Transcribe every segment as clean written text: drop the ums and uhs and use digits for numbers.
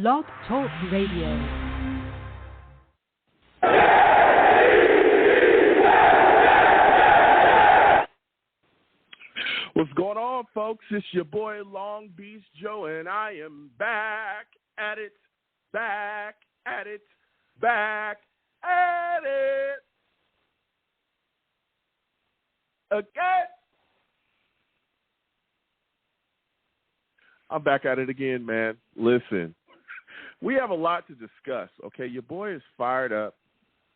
Blog Talk Radio. What's going on, folks? It's your boy Long Beach Joe, and I am back at it. Again. I'm back at it again, man. Listen, we have a lot to discuss, okay? Your boy is fired up.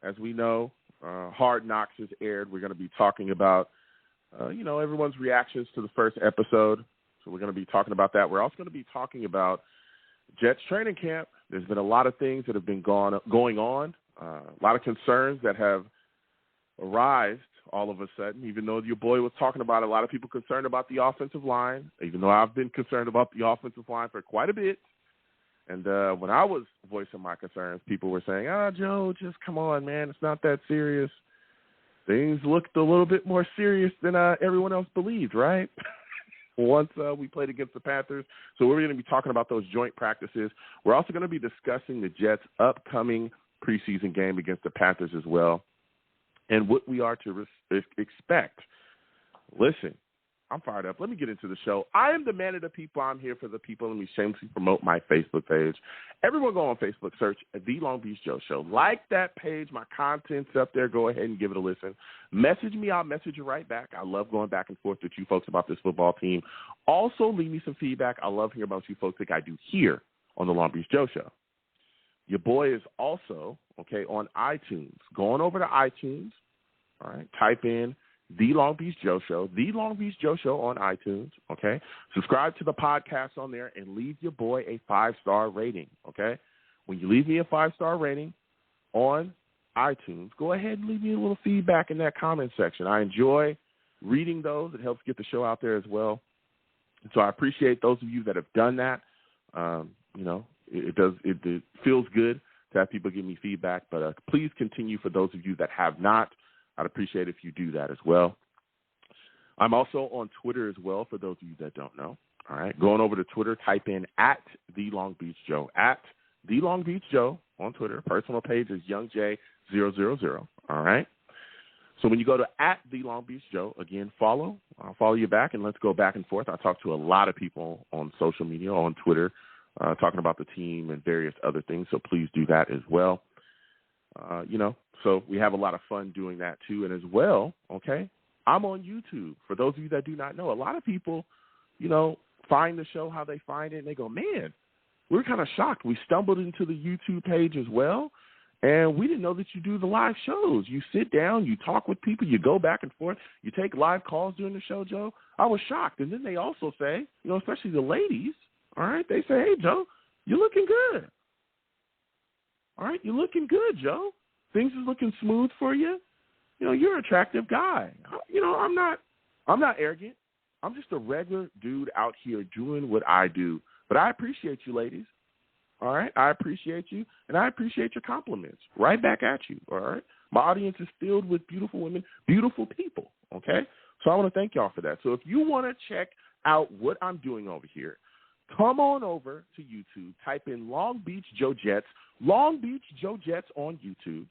As we know, Hard Knocks has aired. We're going to be talking about everyone's reactions to the first episode. So we're going to be talking about that. We're also going to be talking about Jets training camp. There's been a lot of things that have been going on, a lot of concerns that have arisen all of a sudden, even though your boy was talking about a lot of people concerned about the offensive line, even though I've been concerned about the offensive line for quite a bit. And when I was voicing my concerns, people were saying, Joe, just come on, man. It's not that serious. Things looked a little bit more serious than everyone else believed, right? Once we played against the Panthers. So we're going to be talking about those joint practices. We're also going to be discussing the Jets' upcoming preseason game against the Panthers as well, and what we are to expect. Listen, I'm fired up. Let me get into the show. I am the man of the people. I'm here for the people. Let me shamelessly promote my Facebook page. Everyone go on Facebook, search The Long Beach Joe Show. Like that page. My content's up there. Go ahead and give it a listen. Message me. I'll message you right back. I love going back and forth with you folks about this football team. Also, leave me some feedback. I love hearing about you folks like I do here on The Long Beach Joe Show. Your boy is also, on iTunes. Going over to iTunes, all right, type in The Long Beach Joe Show, The Long Beach Joe Show on iTunes, okay? Subscribe to the podcast on there and leave your boy a 5-star rating, okay? When you leave me a 5-star rating on iTunes, go ahead and leave me a little feedback in that comment section. I enjoy reading those. It helps get the show out there as well. And so I appreciate those of you that have done that. It feels good to have people give me feedback, but please continue for those of you that have not. I'd appreciate if you do that as well. I'm also on Twitter as well, for those of you that don't know. All right, going over to Twitter, type in @The Long Beach Joe, @The Long Beach Joe on Twitter. Personal page is YoungJ000. All right. So when you go to @The Long Beach Joe, again, follow. I'll follow you back, and let's go back and forth. I talk to a lot of people on social media, on Twitter, talking about the team and various other things, so please do that as well. So we have a lot of fun doing that too. And as well, I'm on YouTube. For those of you that do not know, a lot of people, find the show how they find it, and they go, man, we're kind of shocked. We stumbled into the YouTube page as well, and we didn't know that you do the live shows. You sit down, you talk with people, you go back and forth, you take live calls during the show, Joe. I was shocked. And then they also say, especially the ladies, all right, they say, hey, Joe, you're looking good. All right, you're looking good, Joe. Things is looking smooth for you. You're an attractive guy. I'm not arrogant. I'm just a regular dude out here doing what I do. But I appreciate you, ladies. All right? I appreciate you, and I appreciate your compliments. Right back at you, all right? My audience is filled with beautiful women, beautiful people, okay? So I want to thank y'all for that. So if you want to check out what I'm doing over here, come on over to YouTube. Type in Long Beach Joe Jets, Long Beach Joe Jets on YouTube,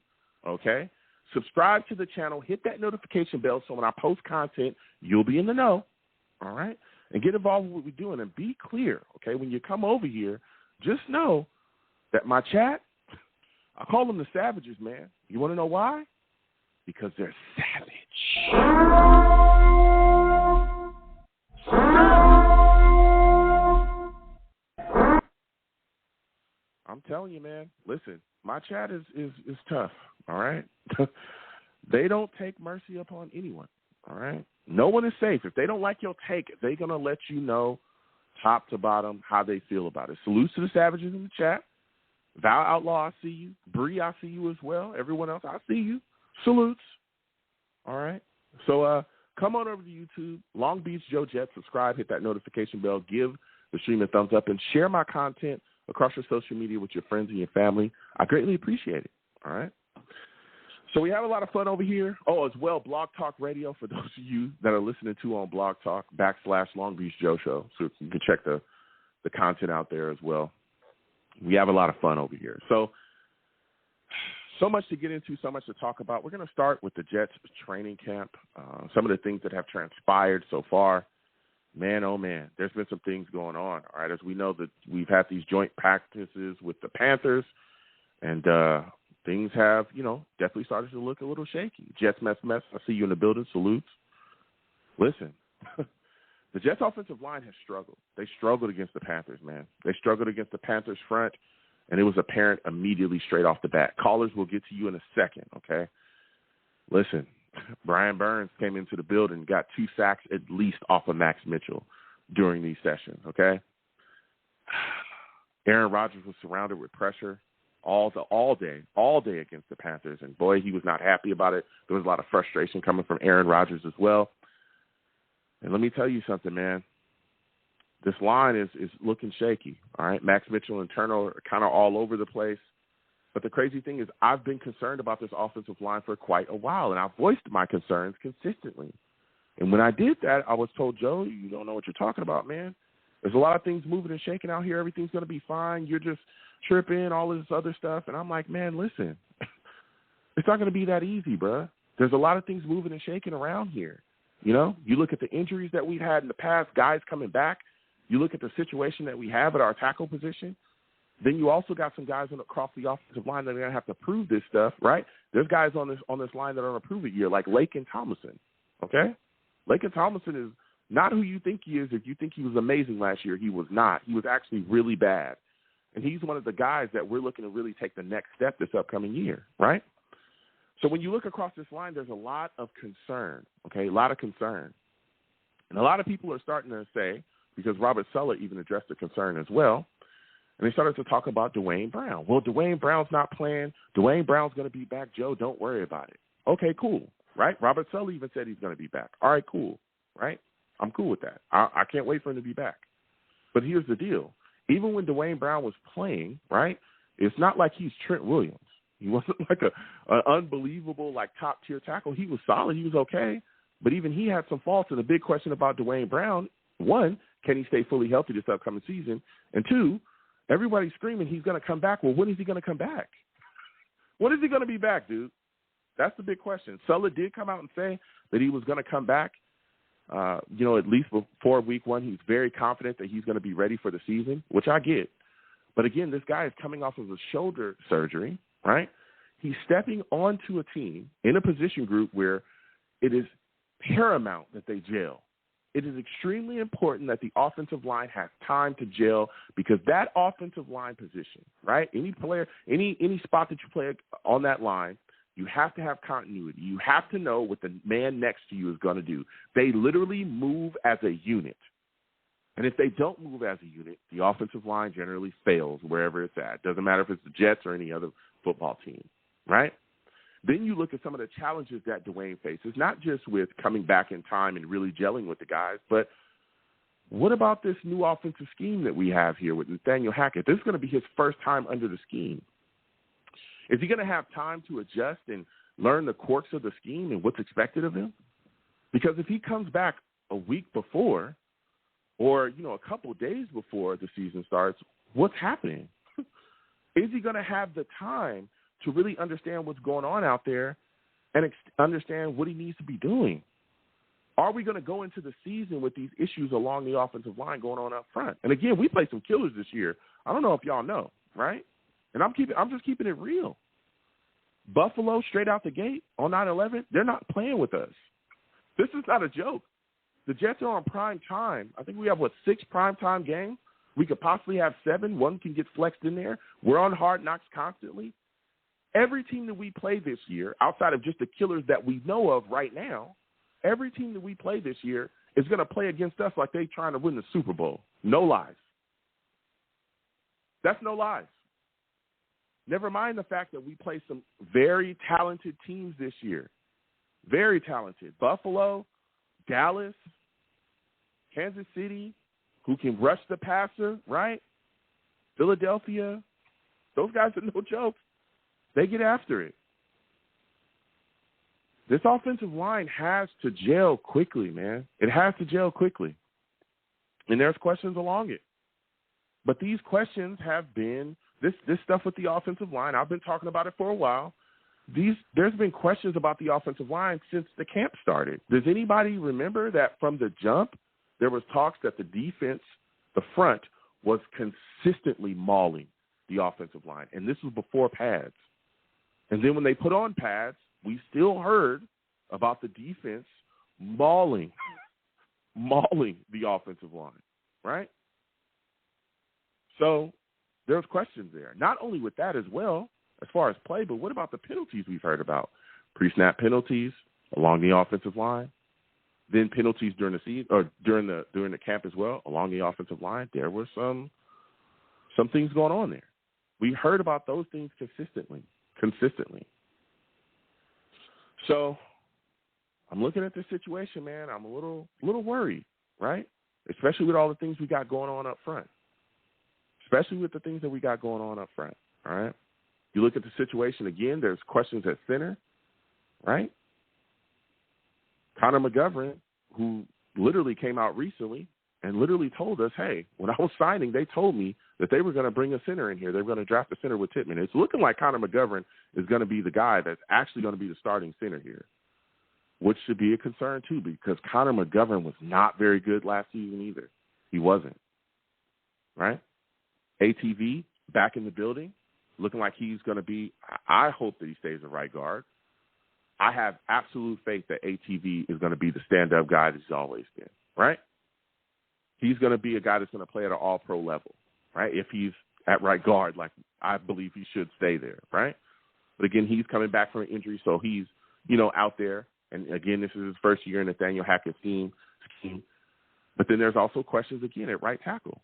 okay? Subscribe to the channel. Hit that notification bell so when I post content, you'll be in the know, all right? And get involved with what we're doing and be clear, okay? When you come over here, just know that my chat, I call them the savages, man. You want to know why? Because they're savage. I'm telling you, man, listen, my chat is tough, all right? They don't take mercy upon anyone, all right? No one is safe. If they don't like your take, they're going to let you know top to bottom how they feel about it. Salutes to the savages in the chat. Val Outlaw, I see you. Bree, I see you as well. Everyone else, I see you. Salutes. All right? So come on over to YouTube, Long Beach Joe Jets. Subscribe, hit that notification bell, give the stream a thumbs up, and share my content across your social media with your friends and your family. I greatly appreciate it. All right? So we have a lot of fun over here. Oh, as well, Blog Talk Radio for those of you that are listening to on Blog Talk, / Long Beach Joe Show. So you can check the content out there as well. We have a lot of fun over here. So much to get into, so much to talk about. We're going to start with the Jets training camp, some of the things that have transpired so far. Man, oh, man, there's been some things going on. All right, as we know that we've had these joint practices with the Panthers, and things have, definitely started to look a little shaky. Jets mess. I see you in the building. Salutes. Listen, the Jets offensive line has struggled. They struggled against the Panthers, man. They struggled against the Panthers front, and it was apparent immediately straight off the bat. Callers will get to you in a second, okay? Listen, Brian Burns came into the building, got 2 sacks at least off of Max Mitchell during these sessions, okay? Aaron Rodgers was surrounded with pressure all day against the Panthers, and boy, he was not happy about it. There was a lot of frustration coming from Aaron Rodgers as well. And let me tell you something, man. This line is looking shaky, all right? Max Mitchell and Turner are kind of all over the place. But the crazy thing is I've been concerned about this offensive line for quite a while, and I've voiced my concerns consistently. And when I did that, I was told, Joe, you don't know what you're talking about, man. There's a lot of things moving and shaking out here. Everything's going to be fine. You're just tripping, all this other stuff. And I'm like, man, listen, it's not going to be that easy, bro. There's a lot of things moving and shaking around here. You look at the injuries that we've had in the past, guys coming back. You look at the situation that we have at our tackle position. Then you also got some guys across the offensive line that are going to have to prove this stuff, right? There's guys on this line that are going to prove it here, like Laken Tomlinson, okay? Laken Tomlinson is not who you think he is. If you think he was amazing last year, he was not. He was actually really bad. And he's one of the guys that we're looking to really take the next step this upcoming year, right? So when you look across this line, there's a lot of concern, okay, a lot of concern. And a lot of people are starting to say, because Robert Saleh even addressed the concern as well, and they started to talk about Dwayne Brown. Well, Dwayne Brown's not playing. Dwayne Brown's going to be back, Joe. Don't worry about it. Okay, cool, right? Robert Saleh even said he's going to be back. All right, cool, right? I'm cool with that. I can't wait for him to be back. But here's the deal. Even when Dwayne Brown was playing, right, it's not like he's Trent Williams. He wasn't like an unbelievable, like, top-tier tackle. He was solid. He was okay. But even he had some faults. And the big question about Dwayne Brown, one, can he stay fully healthy this upcoming season? And two, everybody's screaming he's going to come back. Well, when is he going to come back? When is he going to be back, dude? That's the big question. Saleh did come out and say that he was going to come back, at least before week 1. He's very confident that he's going to be ready for the season, which I get. But, again, this guy is coming off of a shoulder surgery, right? He's stepping onto a team in a position group where it is paramount that they gel. It is extremely important that the offensive line has time to gel, because that offensive line position, right? Any player, any spot that you play on that line, you have to have continuity. You have to know what the man next to you is going to do. They literally move as a unit. And if they don't move as a unit, the offensive line generally fails wherever it's at. Doesn't matter if it's the Jets or any other football team, right? Then you look at some of the challenges that Dwayne faces, not just with coming back in time and really gelling with the guys, but what about this new offensive scheme that we have here with Nathaniel Hackett? This is going to be his first time under the scheme. Is he going to have time to adjust and learn the quirks of the scheme and what's expected of him? Because if he comes back a week before or, a couple of days before the season starts, what's happening? Is he going to have the time to really understand what's going on out there and understand what he needs to be doing? Are we going to go into the season with these issues along the offensive line going on up front? And again, we played some killers this year. I don't know if y'all know, right? And I'm just keeping it real. Buffalo, straight out the gate on 9/11, they're not playing with us. This is not a joke. The Jets are on prime time. I think we have, 6 primetime games? We could possibly have 7. One can get flexed in there. We're on Hard Knocks constantly. Every team that we play this year, outside of just the killers that we know of right now, every team that we play this year is going to play against us like they're trying to win the Super Bowl. No lies. That's no lies. Never mind the fact that we play some very talented teams this year. Very talented. Buffalo, Dallas, Kansas City, who can rush the passer, right? Philadelphia. Those guys are no joke. They get after it. This offensive line has to gel quickly, man. It has to gel quickly. And there's questions along it. But these questions have been This stuff with the offensive line, I've been talking about it for a while. There's been questions about the offensive line since the camp started. Does anybody remember that from the jump, there was talks that the defense, the front, was consistently mauling the offensive line, and this was before pads. And then when they put on pads, we still heard about the defense mauling the offensive line, right? So there's questions there. Not only with that as well, as far as play, but what about the penalties we've heard about? Pre-snap penalties along the offensive line, then penalties during the season or during the camp as well along the offensive line. There were some things going on there. We heard about those things consistently. So I'm looking at this situation, man. I'm a little worried, right? Especially with all the things we got going on up front. All right? You look at the situation again, there's questions at center, right? Connor McGovern, who literally came out recently and literally told us, hey, when I was signing, they told me that they were going to bring a center in here. They were going to draft a center with Tippmann. It's looking like Connor McGovern is going to be the guy that's actually going to be the starting center here, which should be a concern too, because Connor McGovern was not very good last season either. He wasn't, right? ATV back in the building, looking like he's going to be – I hope that he stays a right guard. I have absolute faith that ATV is going to be the stand-up guy that he's always been, right? He's going to be a guy that's going to play at an all-pro level, right? If he's at right guard, like I believe he should stay there, right? But, again, he's coming back from an injury, so he's, out there. And, again, this is his first year in Nathaniel Hackett's scheme. But then there's also questions, again, at right tackle.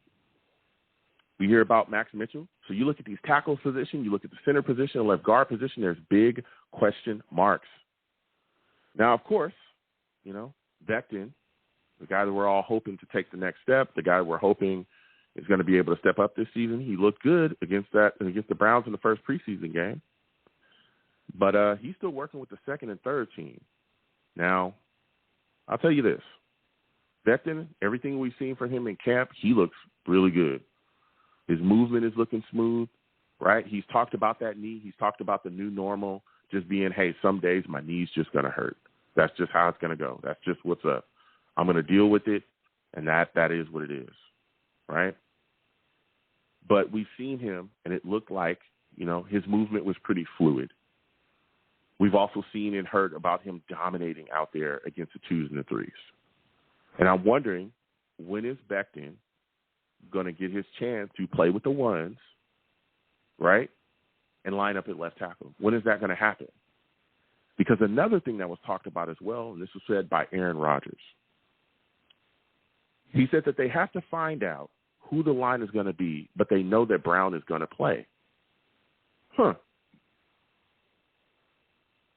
We hear about Max Mitchell. So you look at these tackle positions, you look at the center position, the left guard position, there's big question marks. Now, of course, Becton, the guy that we're all hoping to take the next step, the guy we're hoping is going to be able to step up this season. He looked good against the Browns in the first preseason game. But he's still working with the second and third team. Now, I'll tell you this. Becton, everything we've seen from him in camp, he looks really good. His movement is looking smooth, right? He's talked about that knee. He's talked about the new normal just being, hey, some days my knee's just going to hurt. That's just how it's going to go. That's just what's up. I'm going to deal with it, and that is what it is, right? But we've seen him, and it looked like, his movement was pretty fluid. We've also seen and heard about him dominating out there against the 2s and the 3s. And I'm wondering, when is Becton going to get his chance to play with the 1s, right, and line up at left tackle? When is that going to happen? Because another thing that was talked about as well, and this was said by Aaron Rodgers, he said that they have to find out who the line is going to be, but they know that Brown is going to play. That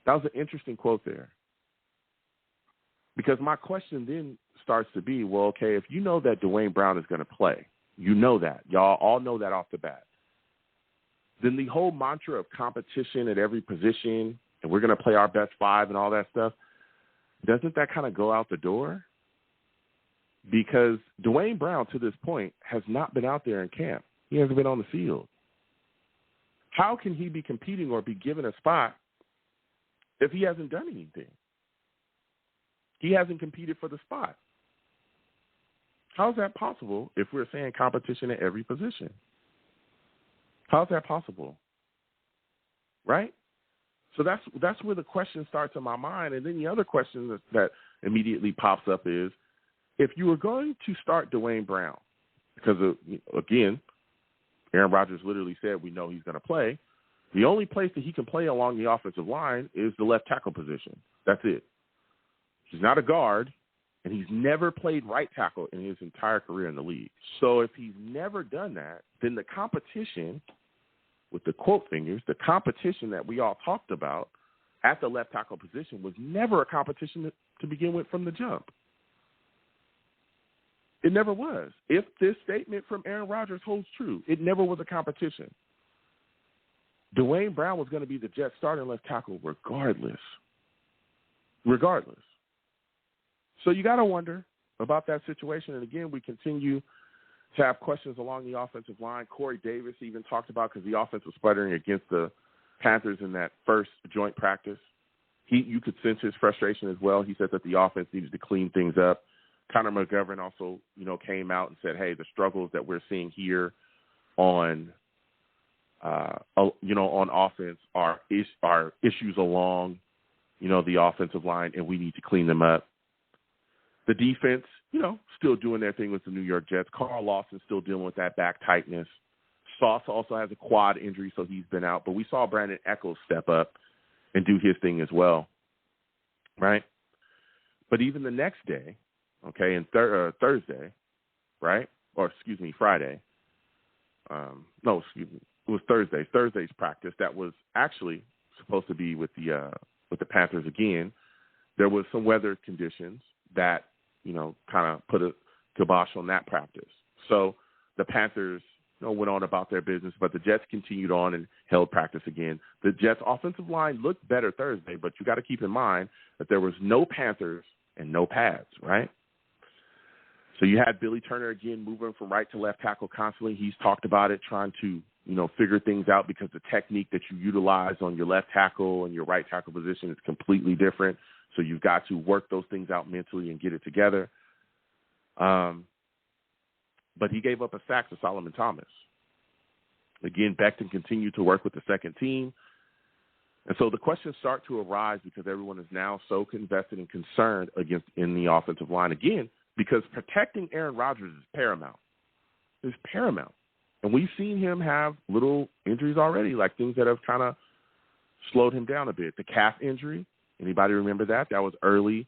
was an interesting quote there. Because my question then starts to be, well, okay, if you know that Dwayne Brown is going to play, you know that. Y'all all know that off the bat. Then the whole mantra of competition at every position, and we're going to play our best 5 and all that stuff, doesn't that kind of go out the door? Because Dwayne Brown, to this point, has not been out there in camp. He hasn't been on the field. How can he be competing or be given a spot if he hasn't done anything? He hasn't competed for the spot. How is that possible if we're saying competition at every position? How is that possible? Right? So that's where the question starts in my mind. And then the other question that immediately pops up is, if you were going to start Dwayne Brown, because, again, Aaron Rodgers literally said we know he's going to play, the only place that he can play along the offensive line is the left tackle position. That's it. He's not a guard, and he's never played right tackle in his entire career in the league. So if he's never done that, then the competition, with the quote fingers, the competition that we all talked about at the left tackle position was never a competition to begin with from the jump. It never was. If this statement from Aaron Rodgers holds true, it never was a competition. Dwayne Brown was going to be the Jets starting left tackle regardless. So you got to wonder about that situation. And, again, we continue to have questions along the offensive line. Corey Davis even talked about, because the offense was sputtering against the Panthers in that first joint practice. You could sense his frustration as well. He said that the offense needed to clean things up. Connor McGovern also, came out and said, hey, the struggles that we're seeing here on offense are issues along, the offensive line, and we need to clean them up. The defense, still doing their thing with the New York Jets. Carl Lawson still dealing with that back tightness. Sauce also has a quad injury, so he's been out. But we saw Brandon Echols step up and do his thing as well, right? But even the next day, okay, and Thursday, right? Or, Friday. It was Thursday. Thursday's practice that was actually supposed to be with the Panthers again. There was some weather conditions that, kind of put a kibosh on that practice. So the Panthers, went on about their business, but the Jets continued on and held practice again. The Jets' offensive line looked better Thursday, but you got to keep in mind that there was no Panthers and no pads, right? So you had Billy Turner again moving from right to left tackle constantly. He's talked about it, trying to, figure things out, because the technique that you utilize on your left tackle and your right tackle position is completely different. So you've got to work those things out mentally and get it together. But he gave up a sack to Solomon Thomas. Again, Becton continued to work with the second team. And so the questions start to arise, because everyone is now so invested and concerned in the offensive line again, because protecting Aaron Rodgers is paramount. It's paramount. And we've seen him have little injuries already, like things that have kind of slowed him down a bit. The calf injury, anybody remember that? That was early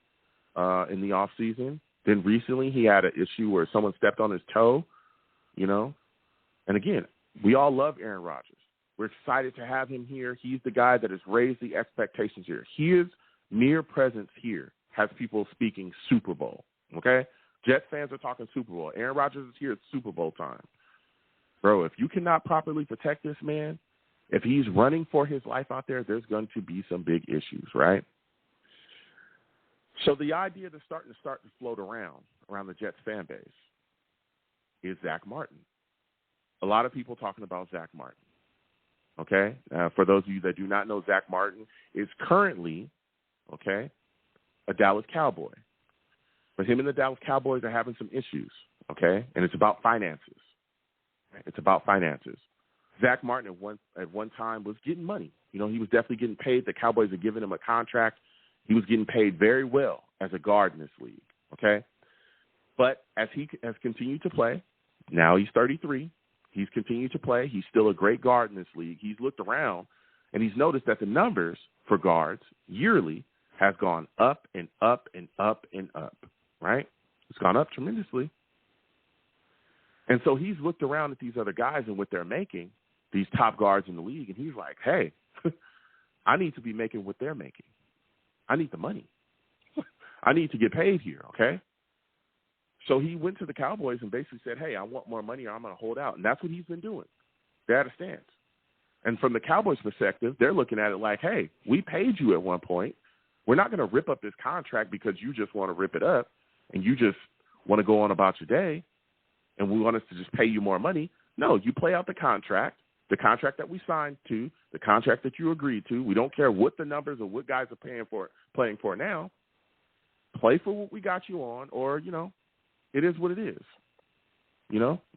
in the offseason. Then recently he had an issue where someone stepped on his toe, And again, we all love Aaron Rodgers. We're excited to have him here. He's the guy that has raised the expectations here. His mere presence here has people speaking Super Bowl, okay? Jets fans are talking Super Bowl. Aaron Rodgers is here at Super Bowl time. Bro, if you cannot properly protect this man, if he's running for his life out there, there's going to be some big issues, right? So the idea that's starting to float around the Jets fan base is Zach Martin. A lot of people talking about Zach Martin, okay? For those of you that do not know, Zach Martin is currently, okay, a Dallas Cowboy. But him and the Dallas Cowboys are having some issues, okay? And it's about finances. It's about finances. Zach Martin at one time was getting money. He was definitely getting paid. The Cowboys are giving him a contract. He was getting paid very well as a guard in this league, okay? But as he has continued to play, now he's 33. He's continued to play. He's still a great guard in this league. He's looked around, and he's noticed that the numbers for guards yearly has gone up and up and up and up, right? It's gone up tremendously. And so he's looked around at these other guys and what they're making, these top guards in the league, and he's like, hey, I need to be making what they're making. I need the money. I need to get paid here, okay? So he went to the Cowboys and basically said, hey, I want more money or I'm going to hold out. And that's what he's been doing. They're at a stance. And from the Cowboys' perspective, they're looking at it like, hey, we paid you at one point. We're not going to rip up this contract because you just want to rip it up and you just want to go on about your day and we want us to just pay you more money. No, you play out the contract that we signed to, the contract that you agreed to. We don't care what the numbers or what guys are playing for now. Play for what we got you on, or, it is what it is.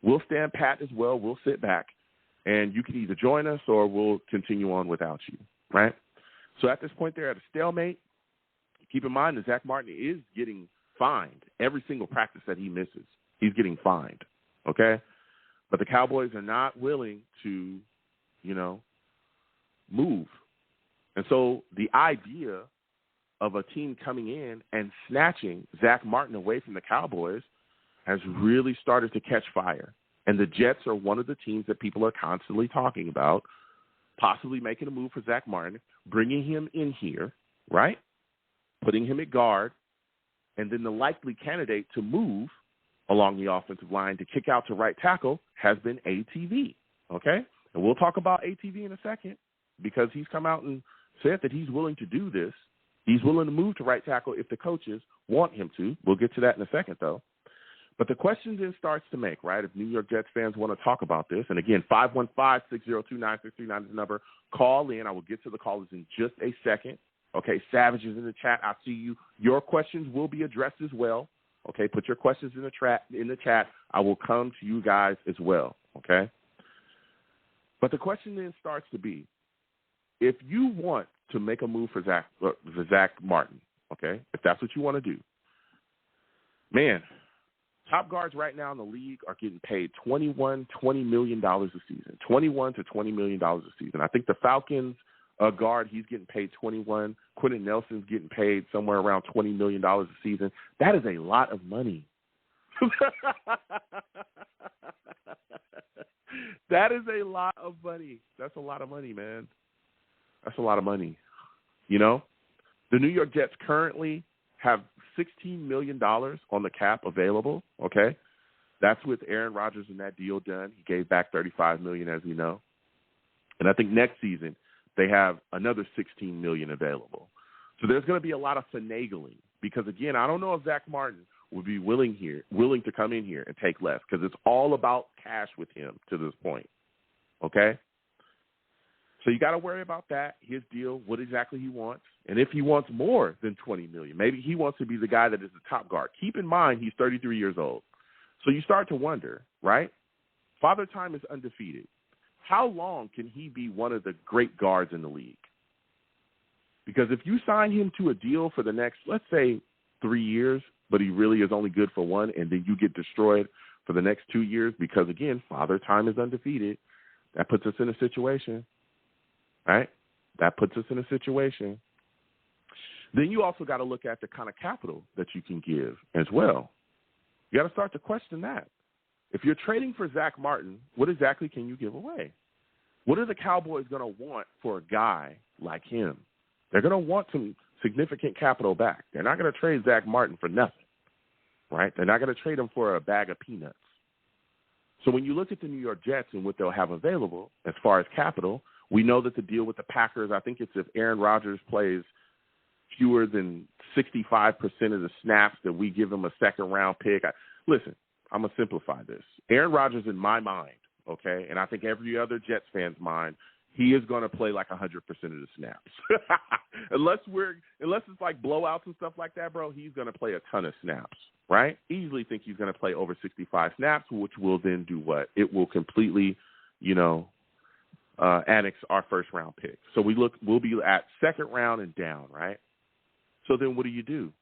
We'll stand pat as well. We'll sit back, and you can either join us or we'll continue on without you, right? So at this point, they're at a stalemate. Keep in mind that Zach Martin is getting fined every single practice that he misses. He's getting fined, okay? But the Cowboys are not willing to, move. And so the idea of a team coming in and snatching Zach Martin away from the Cowboys has really started to catch fire. And the Jets are one of the teams that people are constantly talking about, possibly making a move for Zach Martin, bringing him in here, right? Putting him at guard, and then the likely candidate to move along the offensive line to kick out to right tackle has been ATV, okay? And we'll talk about ATV in a second because he's come out and said that he's willing to do this. He's willing to move to right tackle if the coaches want him to. We'll get to that in a second, though. But the question then starts to make, right, if New York Jets fans want to talk about this, and again, 515-602-9639 is the number. Call in. I will get to the callers in just a second. Okay, Savage is in the chat. I see you. Your questions will be addressed as well. Okay, put your questions in the chat. I will come to you guys as well. Okay? But the question then starts to be, if you want to make a move for Zach Martin, okay, if that's what you want to do, man, top guards right now in the league are getting paid $20 million a season, $21 to $20 million a season. I think the Falcons guard, he's getting paid $21. Quentin Nelson's getting paid somewhere around $20 million a season. That is a lot of money. That is a lot of money. That's a lot of money, man. That's a lot of money. You know, the New York Jets currently have $16 million on the cap available, okay? That's with Aaron Rodgers and that deal done. He gave back $35 million, as we know. And I think next season they have another $16 million available. So there's going to be a lot of finagling because, again, I don't know if Zach Martin would be willing to come in here and take less because it's all about cash with him to this point, okay? So you got to worry about that, his deal, what exactly he wants, and if he wants more than $20 million. Maybe he wants to be the guy that is the top guard. Keep in mind he's 33 years old. So you start to wonder, right? Father Time is undefeated. How long can he be one of the great guards in the league? Because if you sign him to a deal for the next, let's say, 3 years, but he really is only good for one, and then you get destroyed for the next 2 years because, again, Father Time is undefeated, that puts us in a situation. Right? That puts us in a situation. Then you also got to look at the kind of capital that you can give as well. You got to start to question that. If you're trading for Zach Martin, what exactly can you give away? What are the Cowboys going to want for a guy like him? They're going to want some significant capital back. They're not going to trade Zach Martin for nothing, right? They're not going to trade him for a bag of peanuts. So when you look at the New York Jets and what they'll have available as far as capital, we know that the deal with the Packers, I think it's if Aaron Rodgers plays fewer than 65% of the snaps that we give him a second-round pick. Listen, I'm going to simplify this. Aaron Rodgers, in my mind, okay, and I think every other Jets fan's mind, he is going to play like 100% of the snaps. unless it's like blowouts and stuff like that, bro, he's going to play a ton of snaps, right? Easily think he's going to play over 65 snaps, which will then do what? It will completely, annex our first-round pick. So we'll be at second round and down, right? So then what do?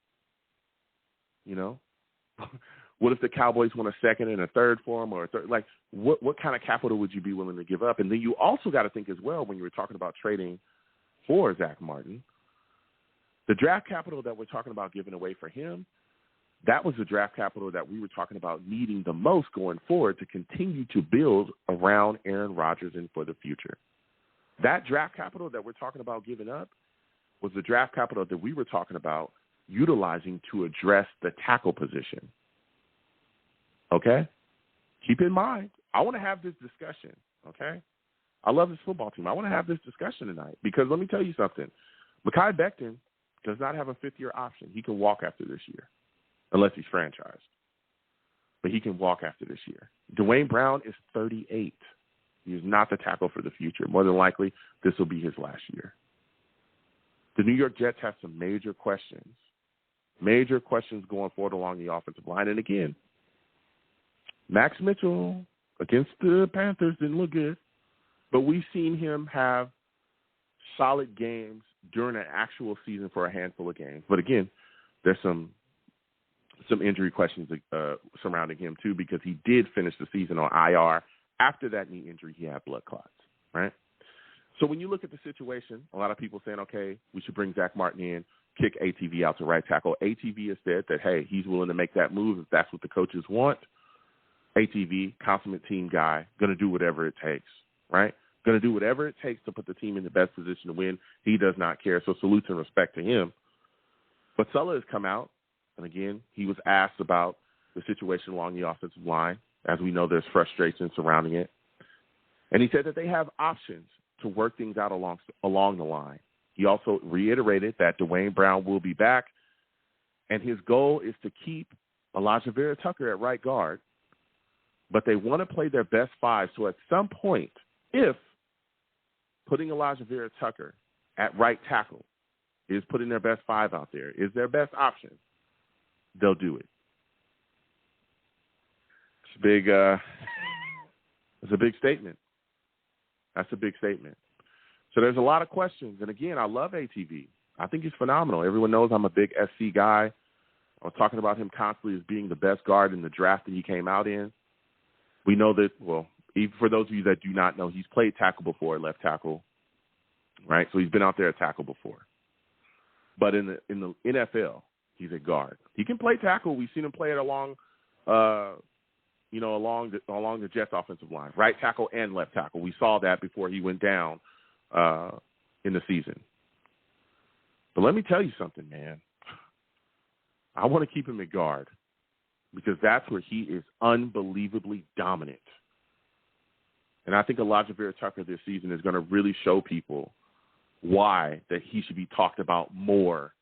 What if the Cowboys want a second and a third for him or a third? Like, what kind of capital would you be willing to give up? And then you also got to think as well when you were talking about trading for Zach Martin, the draft capital that we're talking about giving away for him, that was the draft capital that we were talking about needing the most going forward to continue to build around Aaron Rodgers and for the future. That draft capital that we're talking about giving up was the draft capital that we were talking about utilizing to address the tackle position. Okay? Keep in mind, I want to have this discussion, okay? I love this football team. I want to have this discussion tonight because let me tell you something. Mekhi Becton does not have a fifth-year option. He can walk after this year. Unless he's franchised. But he can walk after this year. Dwayne Brown is 38. He is not the tackle for the future. More than likely, this will be his last year. The New York Jets have some major questions going forward along the offensive line. And again, Max Mitchell against the Panthers didn't look good, but we've seen him have solid games during an actual season for a handful of games. But again, there's some injury questions surrounding him, too, because he did finish the season on IR. After that knee injury, he had blood clots, right? So when you look at the situation, a lot of people saying, okay, we should bring Zach Martin in, kick ATV out to right tackle. ATV has said that, hey, he's willing to make that move if that's what the coaches want. ATV, consummate team guy, going to do whatever it takes, right? Going to do whatever it takes to put the team in the best position to win. He does not care, so salute and respect to him. But Sulla has come out. And again, he was asked about the situation along the offensive line. As we know, there's frustration surrounding it. And he said that they have options to work things out along the line. He also reiterated that Dwayne Brown will be back, and his goal is to keep Elijah Vera Tucker at right guard, but they want to play their best five. So at some point, if putting Elijah Vera Tucker at right tackle is putting their best five out there, is their best option, they'll do it. It's big. It's a big statement. That's a big statement. So there's a lot of questions. And, again, I love ATV. I think he's phenomenal. Everyone knows I'm a big SC guy. I was talking about him constantly as being the best guard in the draft that he came out in. We know that, well, even for those of you that do not know, he's played tackle before, left tackle, right? So he's been out there at tackle before. But in the NFL, he's a guard. He can play tackle. We've seen him play it along the Jets offensive line, right tackle and left tackle. We saw that before he went down in the season. But let me tell you something, man. I want to keep him at guard because that's where he is unbelievably dominant. And I think Elijah Vera Tucker this season is going to really show people why that he should be talked about more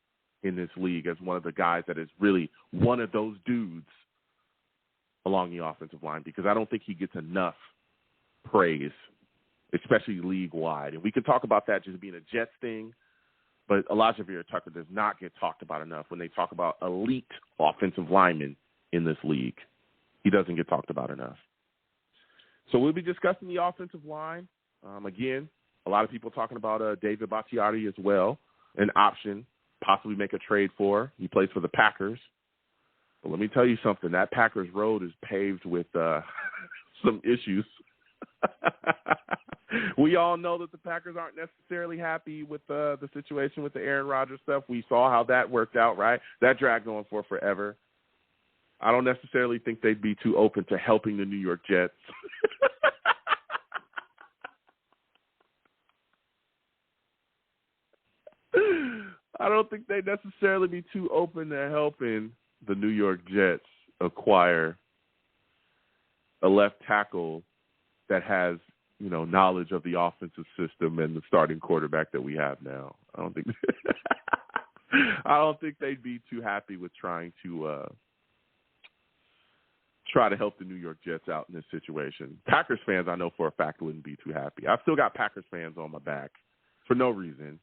in this league as one of the guys that is really one of those dudes along the offensive line, because I don't think he gets enough praise, especially league-wide. And we can talk about that just being a Jets thing, but Elijah Vera Tucker does not get talked about enough when they talk about elite offensive linemen in this league. He doesn't get talked about enough. So we'll be discussing the offensive line. Again, a lot of people talking about David Bakhtiari as well, an option, possibly make a trade for. He plays for the Packers. But let me tell you something. That Packers road is paved with some issues. We all know that the Packers aren't necessarily happy with the situation with the Aaron Rodgers stuff. We saw how that worked out, right? That dragged on for forever. I don't necessarily think they'd be too open to helping the New York Jets. I don't think they'd necessarily be too open to helping the New York Jets acquire a left tackle that has, knowledge of the offensive system and the starting quarterback that we have now. I don't think they'd be too happy with trying to try to help the New York Jets out in this situation. Packers fans, I know for a fact, wouldn't be too happy. I've still got Packers fans on my back for no reason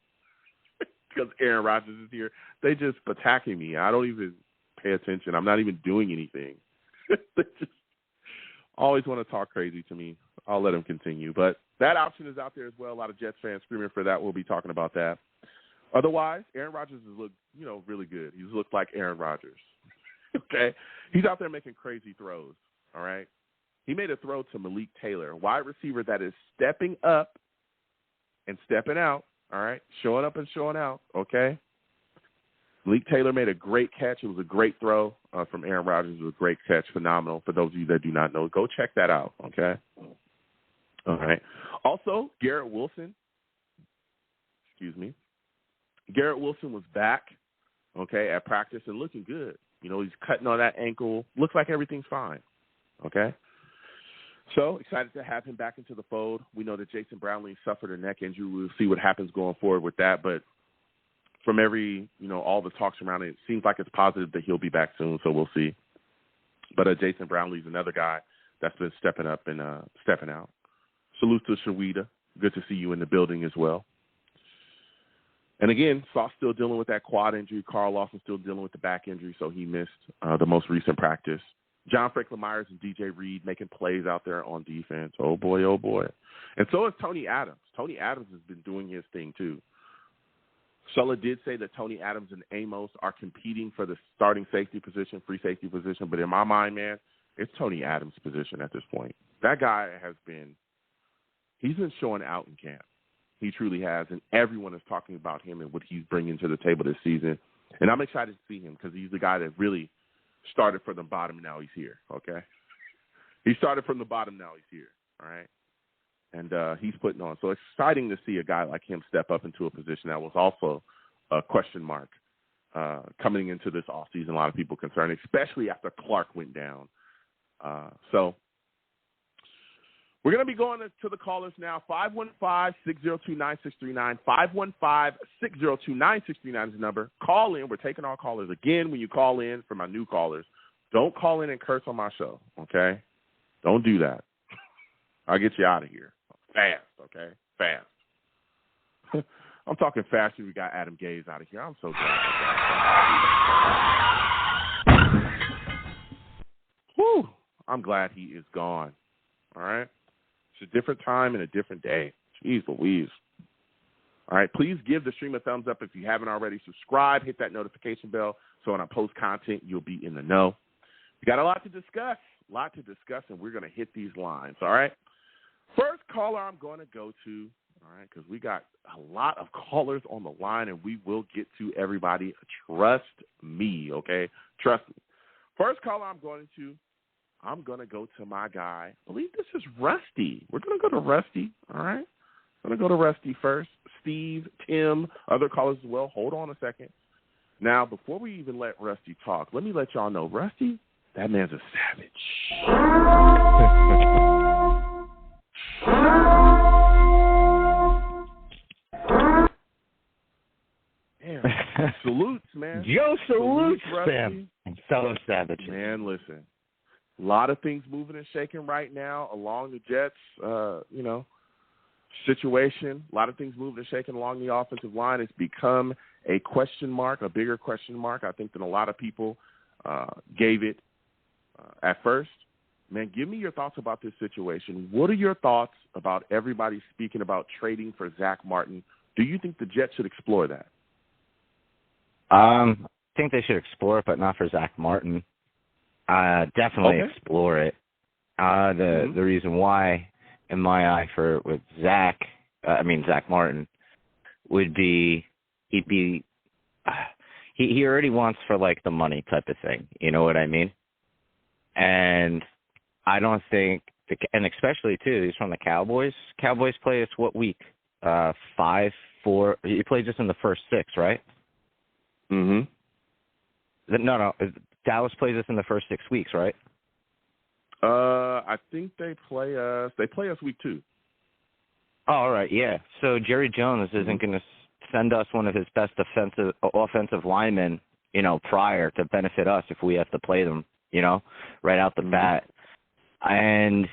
because Aaron Rodgers is here. They just attacking me. I don't even pay attention. I'm not even doing anything. They just always want to talk crazy to me. I'll let them continue. But that option is out there as well. A lot of Jets fans screaming for that. We'll be talking about that. Otherwise, Aaron Rodgers has looked, really good. He's looked like Aaron Rodgers. Okay? He's out there making crazy throws, all right? He made a throw to Malik Taylor, a wide receiver that is stepping up and stepping out, all right? Showing up and showing out, okay? Malik Taylor made a great catch. It was a great throw from Aaron Rodgers. It was a great catch, phenomenal. For those of you that do not know, go check that out, okay? All right. Also, Garrett Wilson was back, okay, at practice and looking good. He's cutting on that ankle. Looks like everything's fine, okay? So excited to have him back into the fold. We know that Jason Brownlee suffered a neck injury. We'll see what happens going forward with that, but from all the talks around it, it seems like it's positive that he'll be back soon, so we'll see. But Jason Brownlee's another guy that's been stepping up and stepping out. Salute to Shawida. Good to see you in the building as well. And again, Sauce still dealing with that quad injury. Carl Lawson still dealing with the back injury, so he missed the most recent practice. John Franklin Myers and DJ Reed making plays out there on defense. Oh, boy, oh, boy. And so is Tony Adams. Tony Adams has been doing his thing, too. Sulla did say that Tony Adams and Amos are competing for the starting safety position, free safety position. But in my mind, man, it's Tony Adams' position at this point. That guy he's been showing out in camp. He truly has. And everyone is talking about him and what he's bringing to the table this season. And I'm excited to see him because he's the guy that really started from the bottom. Now he's here. Okay. He started from the bottom. Now he's here. All right. And he's putting on. So exciting to see a guy like him step up into a position that was also a question mark coming into this offseason. A lot of people concerned, especially after Clark went down. So we're going to be going to the callers now. 515-602-9639. 515-602-9639 is the number. Call in. We're taking our callers again. When you call in, for my new callers, Don't call in and curse on my show, okay? Don't do that. I'll get you out of here. Fast, okay? Fast. I'm talking fast. We got Adam Gaze out of here. I'm so glad. Whew. I'm glad he is gone. All right? It's a different time and a different day. Jeez Louise. All right, please give the stream a thumbs up if you haven't already. Subscribe, hit that notification bell so when I post content, you'll be in the know. We got a lot to discuss, and we're going to hit these lines, all right? First caller I'm going to go to, all right, because we got a lot of callers on the line, and we will get to everybody. Trust me, okay? Trust me. First caller I'm going to go to my guy. I believe this is Rusty. We're going to go to Rusty, all right? I'm going to go to Rusty first. Steve, Tim, other callers as well. Hold on a second. Now, before we even let Rusty talk, let me let y'all know, Rusty, that man's a savage. Damn. Salutes, man. Yo, salutes, Rusty. fam. And fellow savages. Man, listen. A lot of things moving and shaking right now along the Jets, situation. A lot of things moving and shaking along the offensive line. It's become a question mark, a bigger question mark, I think, than a lot of people gave it at first. Man, give me your thoughts about this situation. What are your thoughts about everybody speaking about trading for Zach Martin? Do you think the Jets should explore that? I think they should explore it, but not for Zach Martin. Definitely explore it. The reason why, in my eye, with Zach Martin, would be he already wants for like the money type of thing. You know what I mean? And I don't think, and especially too, he's from the Cowboys. Cowboys play us what week? 5, 4. He plays us in the first 6, right? Mm-hmm. No. Dallas plays us in the first 6 weeks, right? I think they play us week 2. Oh, all right, yeah. So Jerry Jones isn't going to send us one of his best offensive linemen, prior to benefit us if we have to play them, right out the bat. And,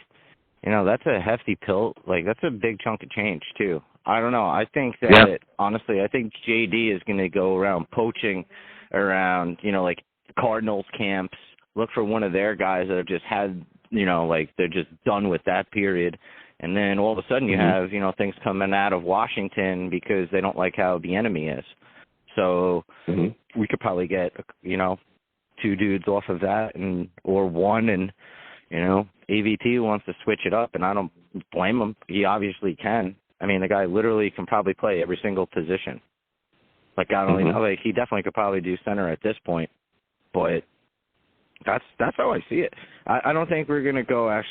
that's a hefty pill. Like, that's a big chunk of change, too. I don't know. I think that, honestly, I think JD is going to go around poaching around, like Cardinals camps, look for one of their guys that have just had, they're just done with that period. And then all of a sudden you have, things coming out of Washington because they don't like how the enemy is. So we could probably get, 2 dudes off of that or one. And, AVT wants to switch it up, and I don't blame him. He obviously can. I mean, the guy literally can probably play every single position. Like, I don't know, he definitely could probably do center at this point. But that's how I see it. I don't think we're going to go I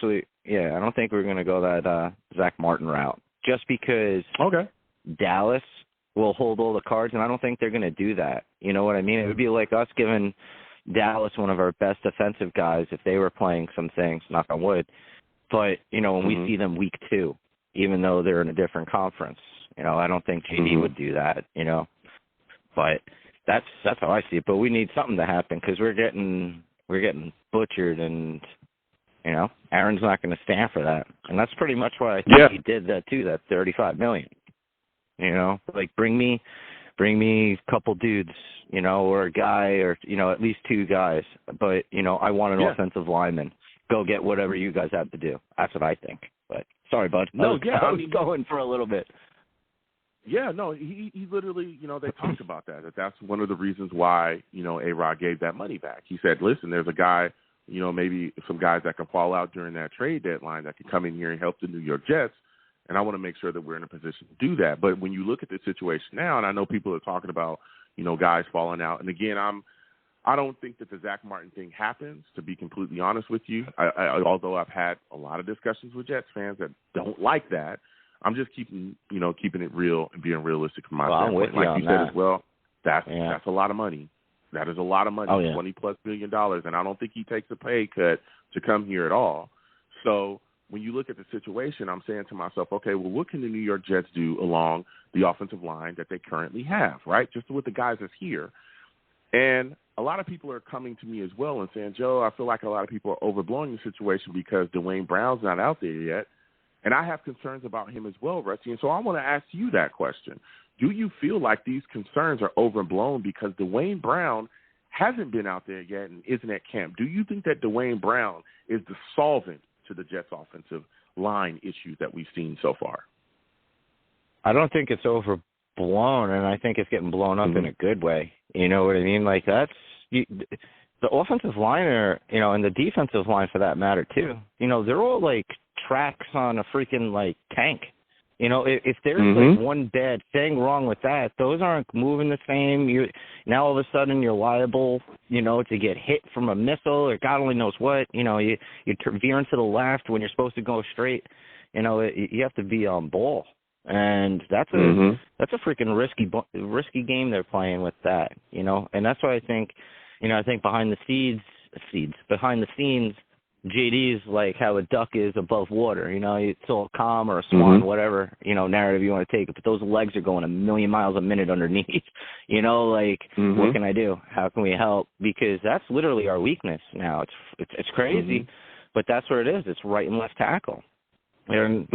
don't think we're going to go that Zach Martin route. Just because Dallas will hold all the cards, and I don't think they're going to do that. You know what I mean? It would be like us giving Dallas one of our best defensive guys if they were playing some things, knock on wood. But, when we see them week 2, even though they're in a different conference, I don't think JD would do that, But that's how I see it. But we need something to happen because we're getting butchered, and Aaron's not going to stand for that. And that's pretty much why I think he did that too. That $35 million. Like bring me a couple dudes, or a guy, or at least 2 guys. But I want an offensive lineman. Go get whatever you guys have to do. That's what I think. But sorry, bud. I was going for a little bit. Yeah, no, he literally, they talked about that's one of the reasons why, A-Rod gave that money back. He said, listen, there's a guy, maybe some guys that can fall out during that trade deadline that can come in here and help the New York Jets, and I want to make sure that we're in a position to do that. But when you look at the situation now, and I know people are talking about, guys falling out, and again, I don't think that the Zach Martin thing happens, to be completely honest with you. Although I've had a lot of discussions with Jets fans that don't like that, I'm just keeping it real and being realistic from my standpoint. Like you said as well, that's a lot of money. That is a lot of money, $20+ million, and I don't think he takes a pay cut to come here at all. So when you look at the situation, I'm saying to myself, okay, well, what can the New York Jets do along the offensive line that they currently have, right? Just with the guys that's here. And a lot of people are coming to me as well and saying, Joe, I feel like a lot of people are overblowing the situation because Dwayne Brown's not out there yet. And I have concerns about him as well, Rusty. And so I want to ask you that question. Do you feel like these concerns are overblown because Dwayne Brown hasn't been out there yet and isn't at camp? Do you think that Dwayne Brown is the solvent to the Jets' offensive line issues that we've seen so far? I don't think it's overblown, and I think it's getting blown up in a good way. You know what I mean? Like, the offensive line, and the defensive line for that matter too, they're all like tracks on a freaking like tank. If there's like one bad thing wrong with that, those aren't moving the same. Now all of a sudden you're liable, to get hit from a missile or God only knows what. You veer into the left when you're supposed to go straight. You have to be on ball, and that's a freaking risky game they're playing with that. And that's why I think, behind the scenes. JD's like how a duck is above water. It's all calm or a swan, whatever, narrative you want to take. But those legs are going a million miles a minute underneath. What can I do? How can we help? Because that's literally our weakness now. It's crazy, but that's where it is. It's right and left tackle. And,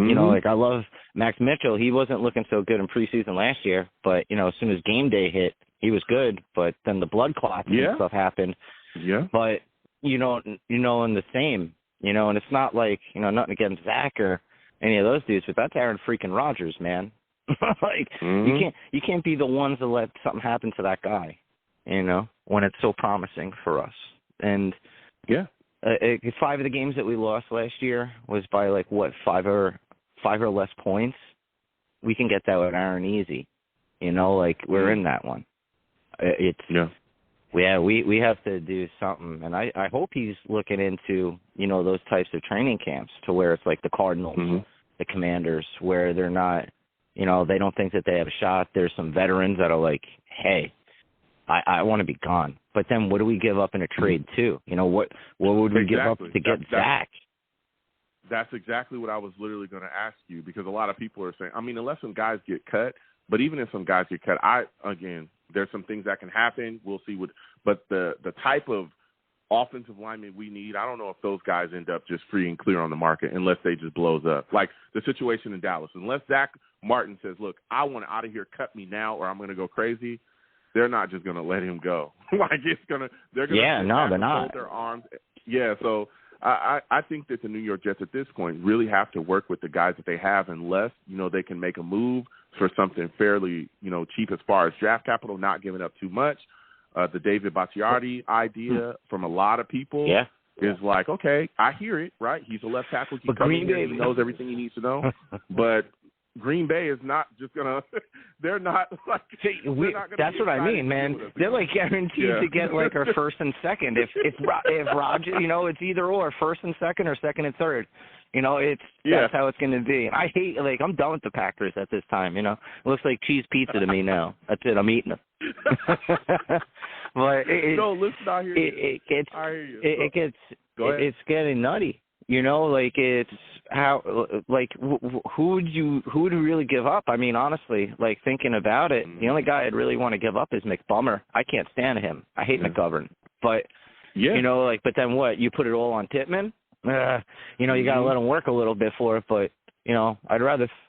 I love Max Mitchell. He wasn't looking so good in preseason last year, but, as soon as game day hit, he was good. But then the blood clots and stuff happened. Yeah. But, and the same, and it's not like, nothing against Zach or any of those dudes, but that's Aaron freaking Rodgers, man. You can't be the ones to let something happen to that guy, when it's so promising for us. And 5 of the games that we lost last year was by like what, 5 or less points. We can get that with Aaron easy, we're in that one. We have to do something, and I hope he's looking into, those types of training camps to where it's like the Cardinals, the Commanders, where they're not, they don't think that they have a shot. There's some veterans that are like, hey, I want to be gone. But then what do we give up in a trade too? What would we give up to get Zach? That's exactly what I was literally going to ask you, because a lot of people are saying, unless some guys get cut, but even if some guys get cut, there's some things that can happen. We'll see but the type of offensive lineman we need, I don't know if those guys end up just free and clear on the market unless they just blows up. Like the situation in Dallas. Unless Zach Martin says, look, I want out of here, cut me now, or I'm going to go crazy, they're not just going to let him go. They're going to hold their arms. Yeah, so I think that the New York Jets at this point really have to work with the guys that they have, unless, they can make a move for something fairly, cheap as far as draft capital, not giving up too much. The David Bakhtiari idea from a lot of people is like, okay, I hear it, right? He's a left tackle. He knows everything he needs to know. But Green Bay is not just going to – they're not like – that's what I mean, man. They're like guaranteed to get like our first and second. If Rodgers, it's either or, first and second or second and third. That's how it's going to be. I hate, I'm done with the Packers at this time, It looks like cheese pizza to me now. That's it. I'm eating them. But listen, I hear you. I hear you. It's getting nutty. It's how, who would you really give up? Honestly, thinking about it, the only guy I'd really want to give up is McBummer. I can't stand him. I hate McGovern. But, but then what? You put it all on Tittman? You got to let him work a little bit for it, but, I'd rather –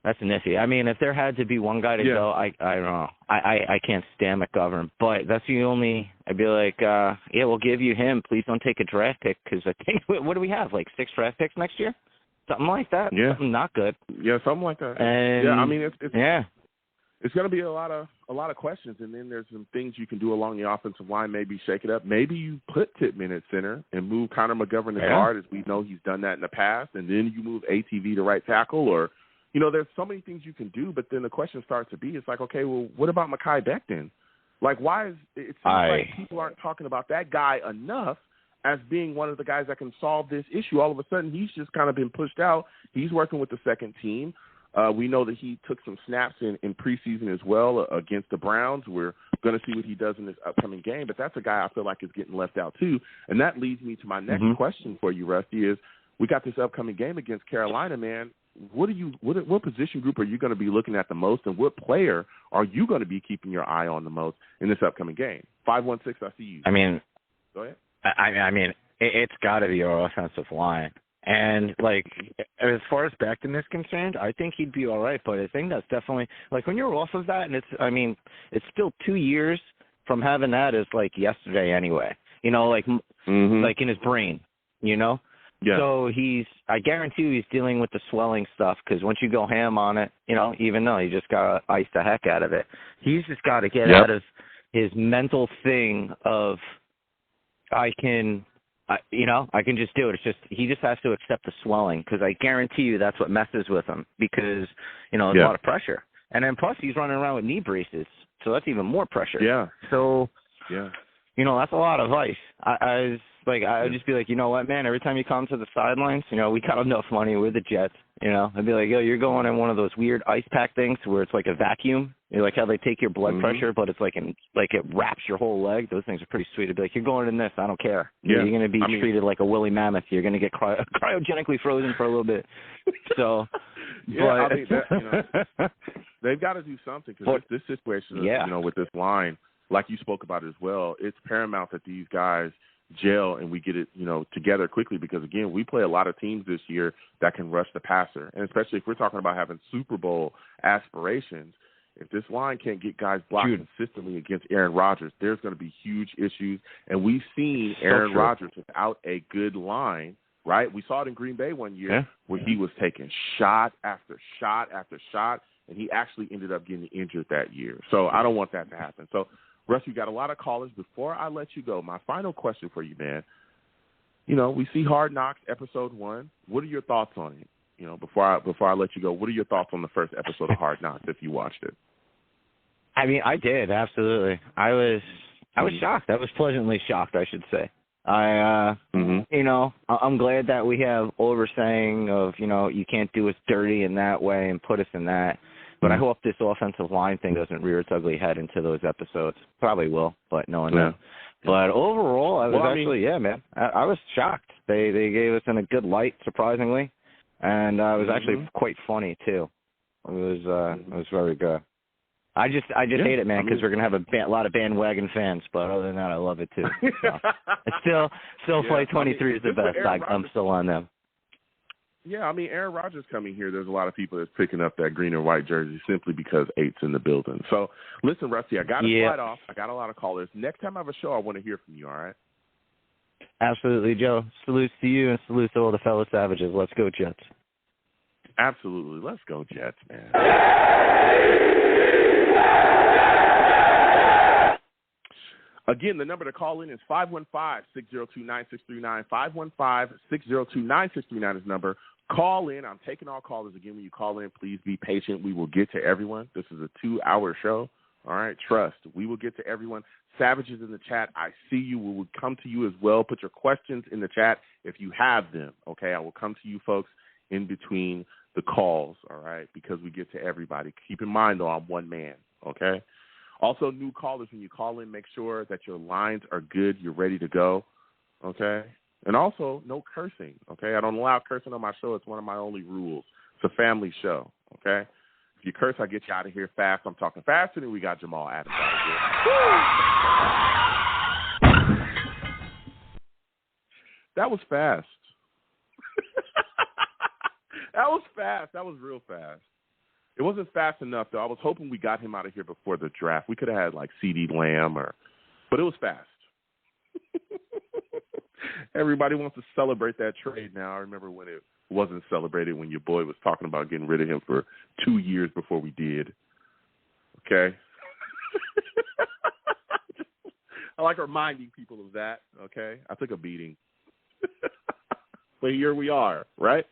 that's an issue. If there had to be one guy to go, I don't know. I can't stand McGovern, but that's the only – I'd be like, we'll give you him. Please don't take a draft pick, because I think – what do we have, 6 draft picks next year? Something like that? Yeah. Something not good. Yeah, something like that. And, it's going to be a lot of questions, and then there's some things you can do along the offensive line, maybe shake it up. Maybe you put Tittman at center and move Connor McGovern to guard, as we know he's done that in the past, and then you move ATV to right tackle, or there's so many things you can do, but then the question starts to be, it's like, okay, well, what about Mekhi Becton? Why is it seems like people aren't talking about that guy enough as being one of the guys that can solve this issue. All of a sudden, he's just kind of been pushed out. He's working with the second team. We know that he took some snaps in preseason as well against the Browns. We're going to see what he does in this upcoming game, but that's a guy I feel like is getting left out too. And that leads me to my next question for you, Rusty, is we got this upcoming game against Carolina, man. What position group are you going to be looking at the most, and what player are you going to be keeping your eye on the most in this upcoming game? 516, I see you. I mean, go ahead. I mean, it's got to be our offensive line. And, like, as far as Becton is concerned, I think he'd be all right. But I think that's definitely, like, when you're off of that, and it's still 2 years from having that is, like, yesterday anyway. You know, like in his brain, you know? Yeah. So I guarantee you he's dealing with the swelling stuff because once you go ham on it, you know, even though you just got to ice the heck out of it, he's just got to get out of his mental thing of I can just do it. It's just he just has to accept the swelling because I guarantee you that's what messes with him because, you know, there's a lot of pressure. And then plus he's running around with knee braces, so that's even more pressure. Yeah. So, you know, that's a lot of ice. I would just be like, you know what, man, every time you come to the sidelines, you know, we got enough money. We're the Jets, you know. I'd be like, yo, you're going in one of those weird ice pack things where it's like a vacuum. You know, like how they take your blood pressure, but it's like it wraps your whole leg. Those things are pretty sweet. I'd be like, you're going in this. I don't care. Yeah. You're going to be treated like a woolly mammoth. You're going to get cryogenically frozen for a little bit. So, they've got to do something because this situation, you know, with this line, like you spoke about as well, it's paramount that these guys gel and we get it, you know, together quickly because, again, we play a lot of teams this year that can rush the passer. And especially if we're talking about having Super Bowl aspirations, if this line can't get guys blocked consistently against Aaron Rodgers, there's going to be huge issues. And we've seen Aaron Rodgers without a good line, right? We saw it in Green Bay one year where he was taking shot after shot after shot, and he actually ended up getting injured that year. So I don't want that to happen. So, Russ, you got a lot of callers. Before I let you go, my final question for you, man. You know, we see Hard Knocks episode 1. What are your thoughts on it? You know, before I let you go, what are your thoughts on the first episode of Hard Knocks if you watched it? I mean, I did, absolutely. I was shocked. I was pleasantly shocked, I should say. You know, I'm glad that we have oversaying of, you know, you can't do us dirty in that way and put us in that. But I hope this offensive line thing doesn't rear its ugly head into those episodes. Probably will, but no one knows. But overall, I was shocked. They gave us in a good light, surprisingly, and it was actually quite funny too. It was very good. I just hate it, man, because we're gonna have a lot of bandwagon fans. But other than that, I love it too. So. Still, Flight 23 is the best. I'm still on them. Yeah, I mean, Aaron Rodgers coming here, there's a lot of people that's picking up that green and white jersey simply because 8's in the building. So, listen, Rusty, I got to slide off. I got a lot of callers. Next time I have a show, I want to hear from you, all right? Absolutely, Joe. Salutes to you and salutes to all the fellow Savages. Let's go, Jets. Absolutely. Let's go, Jets, man. Again, the number to call in is 515-602-9639. 515-602-9639 is the number. Call in. I'm taking all callers. Again, when you call in, please be patient. We will get to everyone. This is a 2-hour show. All right? Trust. We will get to everyone. Savages in the chat, I see you. We will come to you as well. Put your questions in the chat if you have them. Okay? I will come to you, folks, in between the calls. All right? Because we get to everybody. Keep in mind, though, I'm one man. Okay? Also, new callers, when you call in, make sure that your lines are good. You're ready to go. Okay? And also, no cursing, okay? I don't allow cursing on my show. It's one of my only rules. It's a family show, okay? If you curse, I get you out of here fast. I'm talking faster than we got Jamal Adams out of here. That was fast. That was fast. That was real fast. It wasn't fast enough, though. I was hoping we got him out of here before the draft. We could have had, like, CeeDee Lamb, but it was fast. Everybody wants to celebrate that trade now. I remember when it wasn't celebrated, when your boy was talking about getting rid of him for 2 years before we did. Okay? I like reminding people of that, okay? I took a beating. But here we are, right?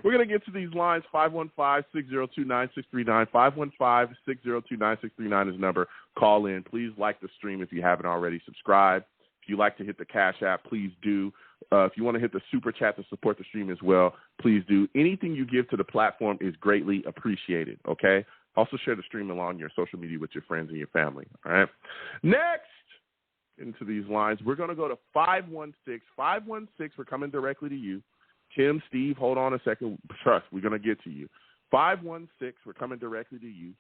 We're going to get to these lines. 515-602-9639. 515-602-9639 is the number. Call in. Please like the stream if you haven't already. Subscribe. If you like to hit the Cash App, please do. If you want to hit the Super Chat to support the stream as well, please do. Anything you give to the platform is greatly appreciated, okay? Also share the stream along your social media with your friends and your family, all right? Next, into these lines, we're going to go to 516. 516, we're coming directly to you. Tim, Steve, hold on a second. Trust, we're going to get to you. 516, we're coming directly to you.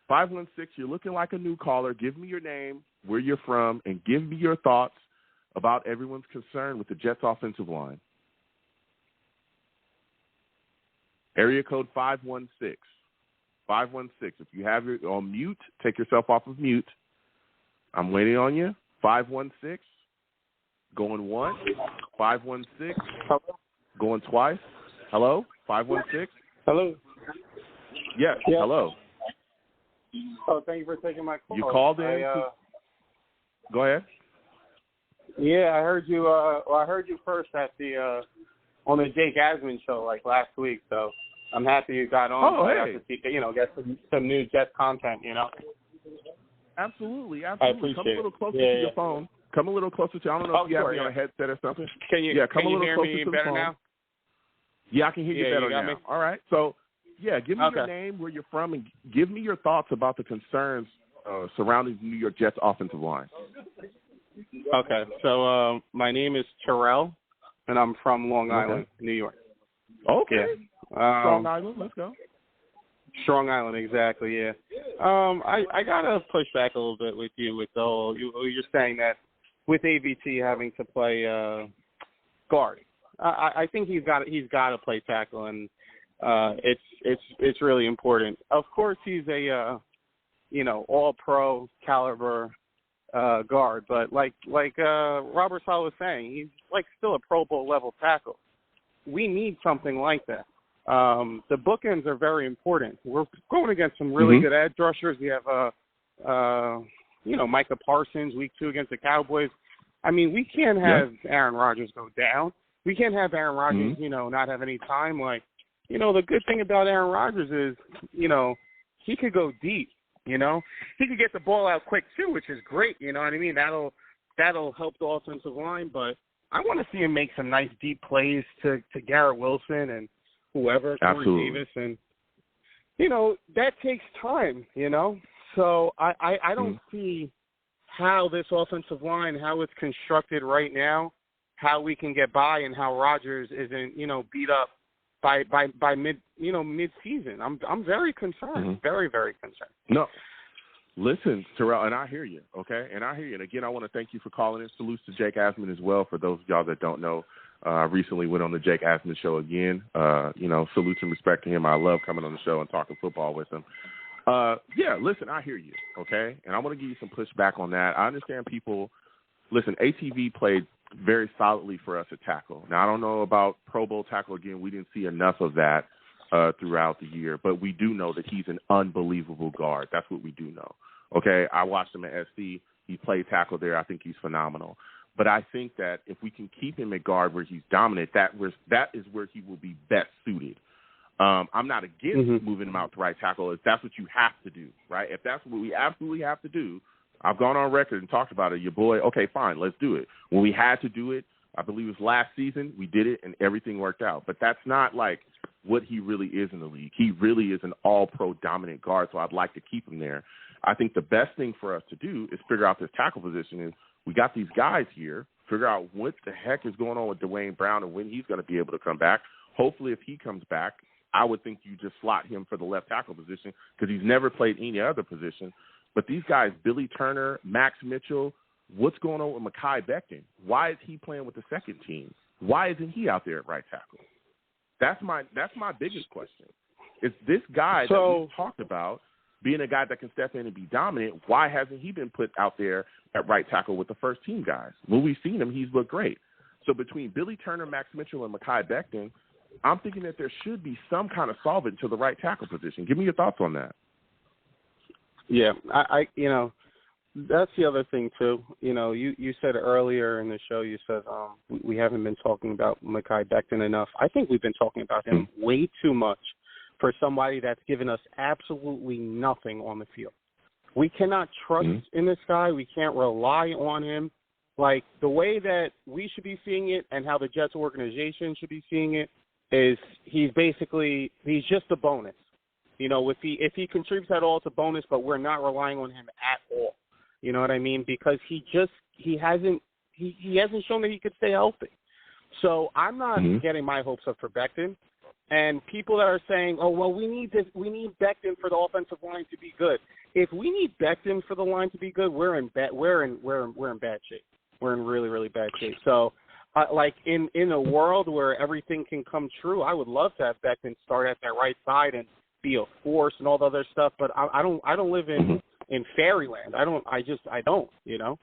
516, you're looking like a new caller. Give me your name, where you're from, and give me your thoughts about everyone's concern with the Jets' offensive line. Area code 516. 516. If you have your on mute, take yourself off of mute. I'm waiting on you. 516. Going once. 516. Going twice. Hello? 516. Hello. Yes. Yeah. Hello. Oh, thank you for taking my call. You called in. Go ahead. Yeah, I heard you. I heard you first at the on the Jake Asman show like last week. So I'm happy you got on. Oh, so hey. I got to see, get some new Jets content. Absolutely. I appreciate Come a little closer it. to your phone. Come a little closer to. I don't know if you have me on a headset or something. Can you? Yeah, come can a little you hear closer me to the better phone. now? Yeah, I can hear you better you got now. me? All right. So, yeah, give me Okay. your name, where you're from, and give me your thoughts about the concerns surrounding the New York Jets offensive line. Okay. So my name is Terrell, and I'm from Long Island, New York. Okay. Yeah. Strong Island. Let's go. Strong Island, exactly. Yeah. I gotta push back a little bit with you with the whole. You're saying that with AVT having to play guard. I think he's got to play tackle, and it's really important. Of course, he's a all pro caliber guard, but like Robert Saleh was saying, he's like still a Pro Bowl level tackle. We need something like that. The bookends are very important. We're going against some really good edge rushers. We have Micah Parsons week 2 against the Cowboys. I mean, we can't have Aaron Rodgers go down. We can't have Aaron Rodgers, not have any time. Like, the good thing about Aaron Rodgers is, he could go deep. He could get the ball out quick too, which is great. You know what I mean? That'll help the offensive line. But I want to see him make some nice deep plays to Garrett Wilson and whoever, Corey Davis, and that takes time. So I don't see how this offensive line, how it's constructed right now, how we can get by, and how Rodgers isn't beat up by mid-season. I'm very concerned, very, very concerned. No, listen, Terrell, and I hear you, okay? And I hear you. And again, I want to thank you for calling in. Salutes to Jake Asman as well. For those of y'all that don't know, I recently went on the Jake Asman show again. Salutes and respect to him. I love coming on the show and talking football with him. Listen, I hear you, okay? And I want to give you some pushback on that. I understand people. Listen, ATV played very solidly for us at tackle. Now, I don't know about Pro Bowl tackle. Again, we didn't see enough of that throughout the year, but we do know that he's an unbelievable guard. That's what we do know, okay? I watched him at SC. He played tackle there. I think he's phenomenal. But I think that if we can keep him at guard where he's dominant, that is where he will be best suited. I'm not against moving him out to right tackle if that's what you have to do, right? If that's what we absolutely have to do, I've gone on record and talked about it. Your boy, okay, fine, let's do it. When we had to do it, I believe it was last season, we did it and everything worked out. But that's not like what he really is in the league. He really is an all-pro dominant guard, so I'd like to keep him there. I think the best thing for us to do is figure out this tackle position. And we got these guys here, figure out what the heck is going on with Dwayne Brown and when he's going to be able to come back. Hopefully, if he comes back, I would think you just slot him for the left tackle position because he's never played any other position. But these guys, Billy Turner, Max Mitchell, what's going on with Mekhi Becton? Why is he playing with the second team? Why isn't he out there at right tackle? That's my biggest question. Is this guy that we talked about being a guy that can step in and be dominant, why hasn't he been put out there at right tackle with the first team guys? When we've seen him, he's looked great. So between Billy Turner, Max Mitchell, and Mekhi Becton, I'm thinking that there should be some kind of solvent to the right tackle position. Give me your thoughts on that. Yeah, I that's the other thing too. You said earlier in the show, you said we haven't been talking about Mekhi Becton enough. I think we've been talking about him way too much for somebody that's given us absolutely nothing on the field. We cannot trust in this guy. We can't rely on him. Like the way that we should be seeing it and how the Jets organization should be seeing it is he's just a bonus. If he contributes at all, it's a bonus, but we're not relying on him at all. You know what I mean? Because he hasn't shown that he could stay healthy. So I'm not getting my hopes up for Becton. And people that are saying, oh, well, we need Becton for the offensive line to be good. If we need Becton for the line to be good, we're in bad shape. We're in really, really bad shape. So, like in a world where everything can come true, I would love to have Becton start at that right side and be a force and all the other stuff. But I don't live in fairyland. I don't. You know.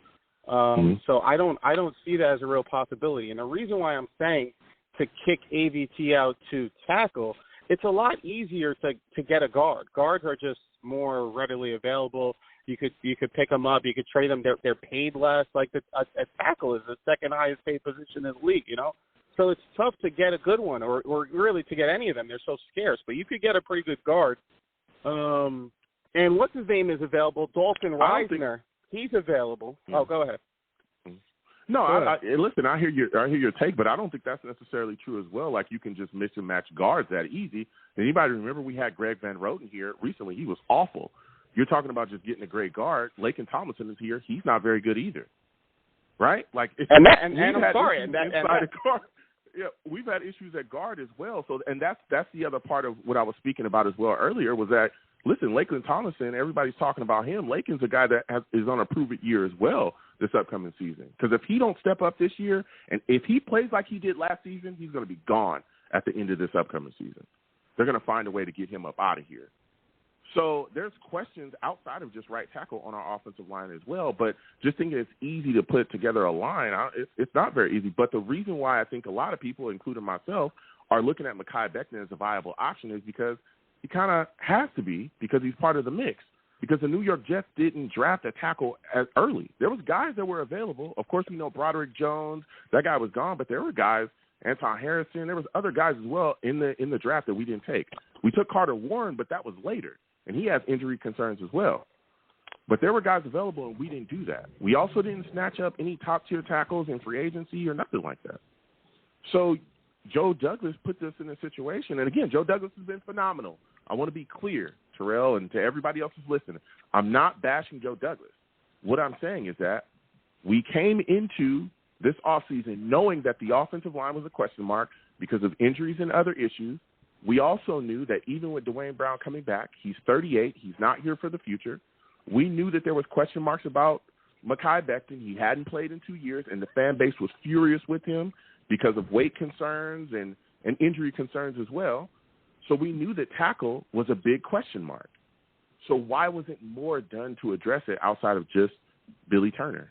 So I don't see that as a real possibility. And the reason why I'm saying to kick AVT out to tackle, it's a lot easier to get a guard. Guards are just more readily available. You could pick them up. You could trade them. They're paid less. Like a tackle is the second highest paid position in the league, you know. So it's tough to get a good one, or really to get any of them. They're so scarce. But you could get a pretty good guard. And what's his name is available? Dalton Reisner. He's available. Oh, go ahead. No, listen. I hear your take, but I don't think that's necessarily true as well. Like you can just mix and match guards that easy. Anybody remember we had Greg Van Roten here recently? He was awful. You're talking about just getting a great guard. Laken Tomlinson is here. He's not very good either, right? Like, and I'm sorry, and guard. Yeah, we've had issues at guard as well. So, and that's the other part of what I was speaking about as well earlier was that. Listen, Laken Tomlinson, everybody's talking about him. Laken's a guy that is on a prove-it year as well this upcoming season. Because if he don't step up this year, and if he plays like he did last season, he's going to be gone at the end of this upcoming season. They're going to find a way to get him up out of here. So there's questions outside of just right tackle on our offensive line as well. But just thinking it's easy to put together a line, it's not very easy. But the reason why I think a lot of people, including myself, are looking at Mekhi Becton as a viable option is because he kind of has to be because he's part of the mix. Because the New York Jets didn't draft a tackle as early. There was guys that were available. Of course, we know Broderick Jones. That guy was gone, but there were guys, Anton Harrison. There was other guys as well in the draft that we didn't take. We took Carter Warren, but that was later, and he has injury concerns as well. But there were guys available, and we didn't do that. We also didn't snatch up any top-tier tackles in free agency or nothing like that. So Joe Douglas put us in a situation, and again, Joe Douglas has been phenomenal. I want to be clear, Terrell, and to everybody else who's listening, I'm not bashing Joe Douglas. What I'm saying is that we came into this offseason knowing that the offensive line was a question mark because of injuries and other issues. We also knew that even with Dwayne Brown coming back, he's 38, he's not here for the future. We knew that there was question marks about Mekhi Becton. He hadn't played in 2 years, and the fan base was furious with him because of weight concerns and injury concerns as well. So we knew that tackle was a big question mark. So why wasn't more done to address it outside of just Billy Turner?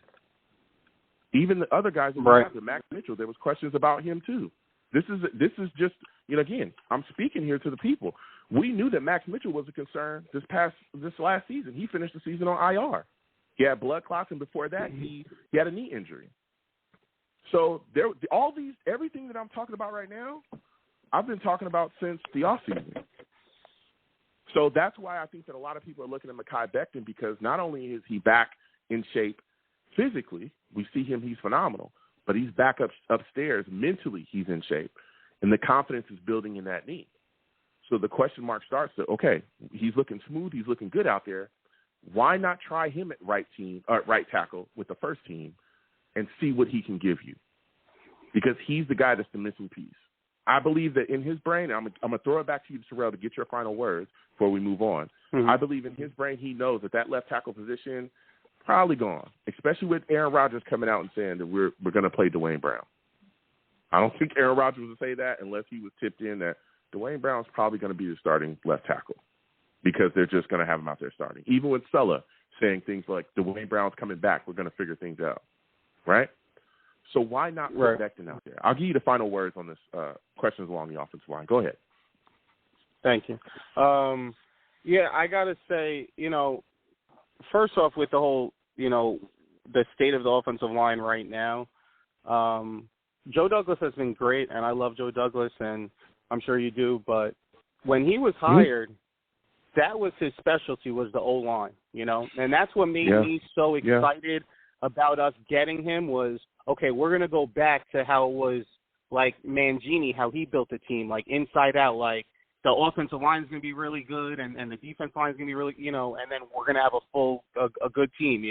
Even the other guys, right. Max Mitchell, there was questions about him too. This is just, again, I'm speaking here to the people. We knew that Max Mitchell was a concern this last season. He finished the season on IR. He had blood clots, and before that, he had a knee injury. So everything that I'm talking about right now, I've been talking about since the offseason. So that's why I think that a lot of people are looking at Mekhi Becton because not only is he back in shape physically, we see him, he's phenomenal, but he's back upstairs mentally, he's in shape, and the confidence is building in that knee. So the question mark starts to, okay, he's looking smooth, he's looking good out there. Why not try him at right tackle with the first team and see what he can give you? Because he's the guy that's the missing piece. I believe that in his brain, I'm going to throw it back to you, Terrell, to get your final words before we move on. Mm-hmm. I believe in his brain he knows that left tackle position probably gone, especially with Aaron Rodgers coming out and saying that we're going to play Dwayne Brown. I don't think Aaron Rodgers would say that unless he was tipped in that Dwayne Brown's probably going to be the starting left tackle because they're just going to have him out there starting. Even with Sulla saying things like, Dwayne Brown's coming back, we're going to figure things out, right? So why not put Becton out there? I'll give you the final words on this questions along the offensive line. Go ahead. Thank you. Yeah, I got to say, first off with the whole, the state of the offensive line right now, Joe Douglas has been great, and I love Joe Douglas, and I'm sure you do, but when he was hired, that was his specialty, was the O-line, and that's what made me so excited about us getting him was, okay, we're going to go back to how it was like Mangini, how he built the team, like inside out, like the offensive line is going to be really good and the defense line is going to be really, and then we're going to have a good team,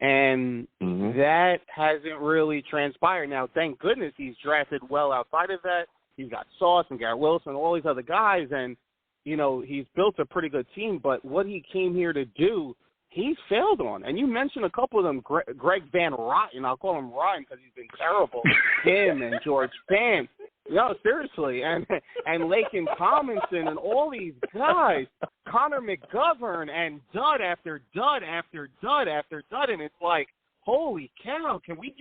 and that hasn't really transpired. Now, thank goodness he's drafted well outside of that. he's got Sauce and Garrett Wilson, all these other guys, and, you know, he's built a pretty good team. But what he came here to do, he's failed on. And you mentioned a couple of them, Greg Van Rotten. I'll call him Ryan because he's been terrible. Him and George Fant. No, seriously. And Laken Tomlinson and all these guys. Connor McGovern and dud after dud after dud after dud. And it's like, holy cow, can we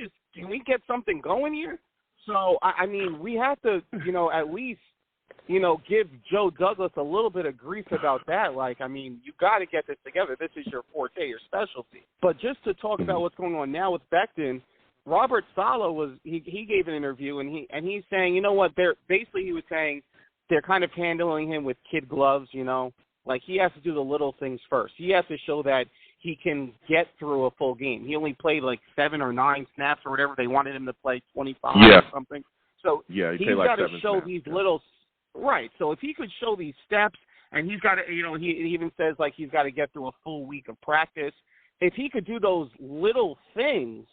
get something going here? So, I mean, we have to, you know, at least, you know, give Joe Douglas a little bit of grief about that. Like, I mean, you got to get this together. This is your forte, your specialty. But just to talk about what's going on now with Becton, Robert Saleh he gave an interview and he's saying, you know what, he was saying they're kind of handling him with kid gloves, you know, like he has to do the little things first. He has to show that he can get through a full game. He only played like 7 or 9 snaps or whatever. They wanted him to play 25 or something. So he's got to show these little. Right. So if he could show these steps, and he's got to, you know, he even says like he's got to get through a full week of practice. If he could do those little things,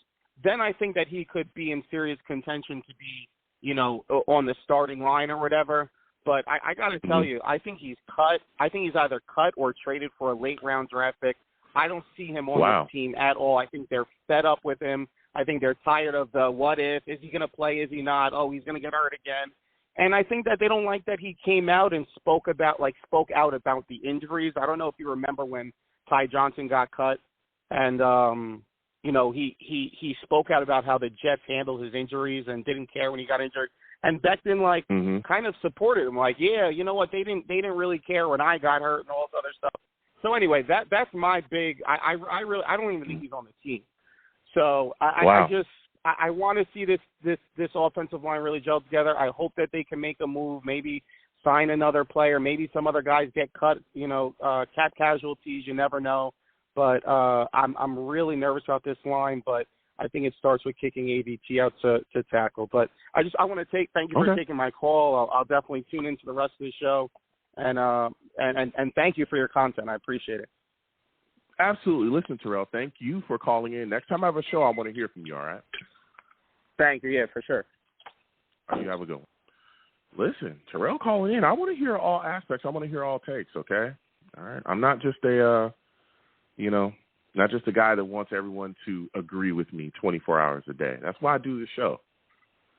then I think that he could be in serious contention to be, you know, on the starting line or whatever. But I got to tell you, I think he's cut. I think he's either cut or traded for a late round draft pick. I don't see him on this team at all. I think they're fed up with him. I think they're tired of the what if. Is he going to play? Is he not? Oh, he's going to get hurt again. And I think that they don't like that he came out and spoke out about the injuries. I don't know if you remember when Ty Johnson got cut, and you know, he spoke out about how the Jets handled his injuries and didn't care when he got injured. And Becton kind of supported him, like, yeah, you know what, they didn't really care when I got hurt and all this other stuff. So anyway, that's my big. I don't even think he's on the team. So I want to see this offensive line really gel together. I hope that they can make a move, maybe sign another player, maybe some other guys get cut, you know, cap casualties, you never know. But I'm really nervous about this line, but I think it starts with kicking AVT out to tackle. But I want to thank you for taking my call. I'll definitely tune into the rest of the show, and thank you for your content. I appreciate it. Absolutely. Listen, Terrell, thank you for calling in. Next time I have a show, I want to hear from you, all right? Thank you. Yeah, for sure. You have a good one. Listen, Terrell calling in. I want to hear all aspects. I want to hear all takes, okay? All right. I'm not just not just a guy that wants everyone to agree with me 24 hours a day. That's why I do this show.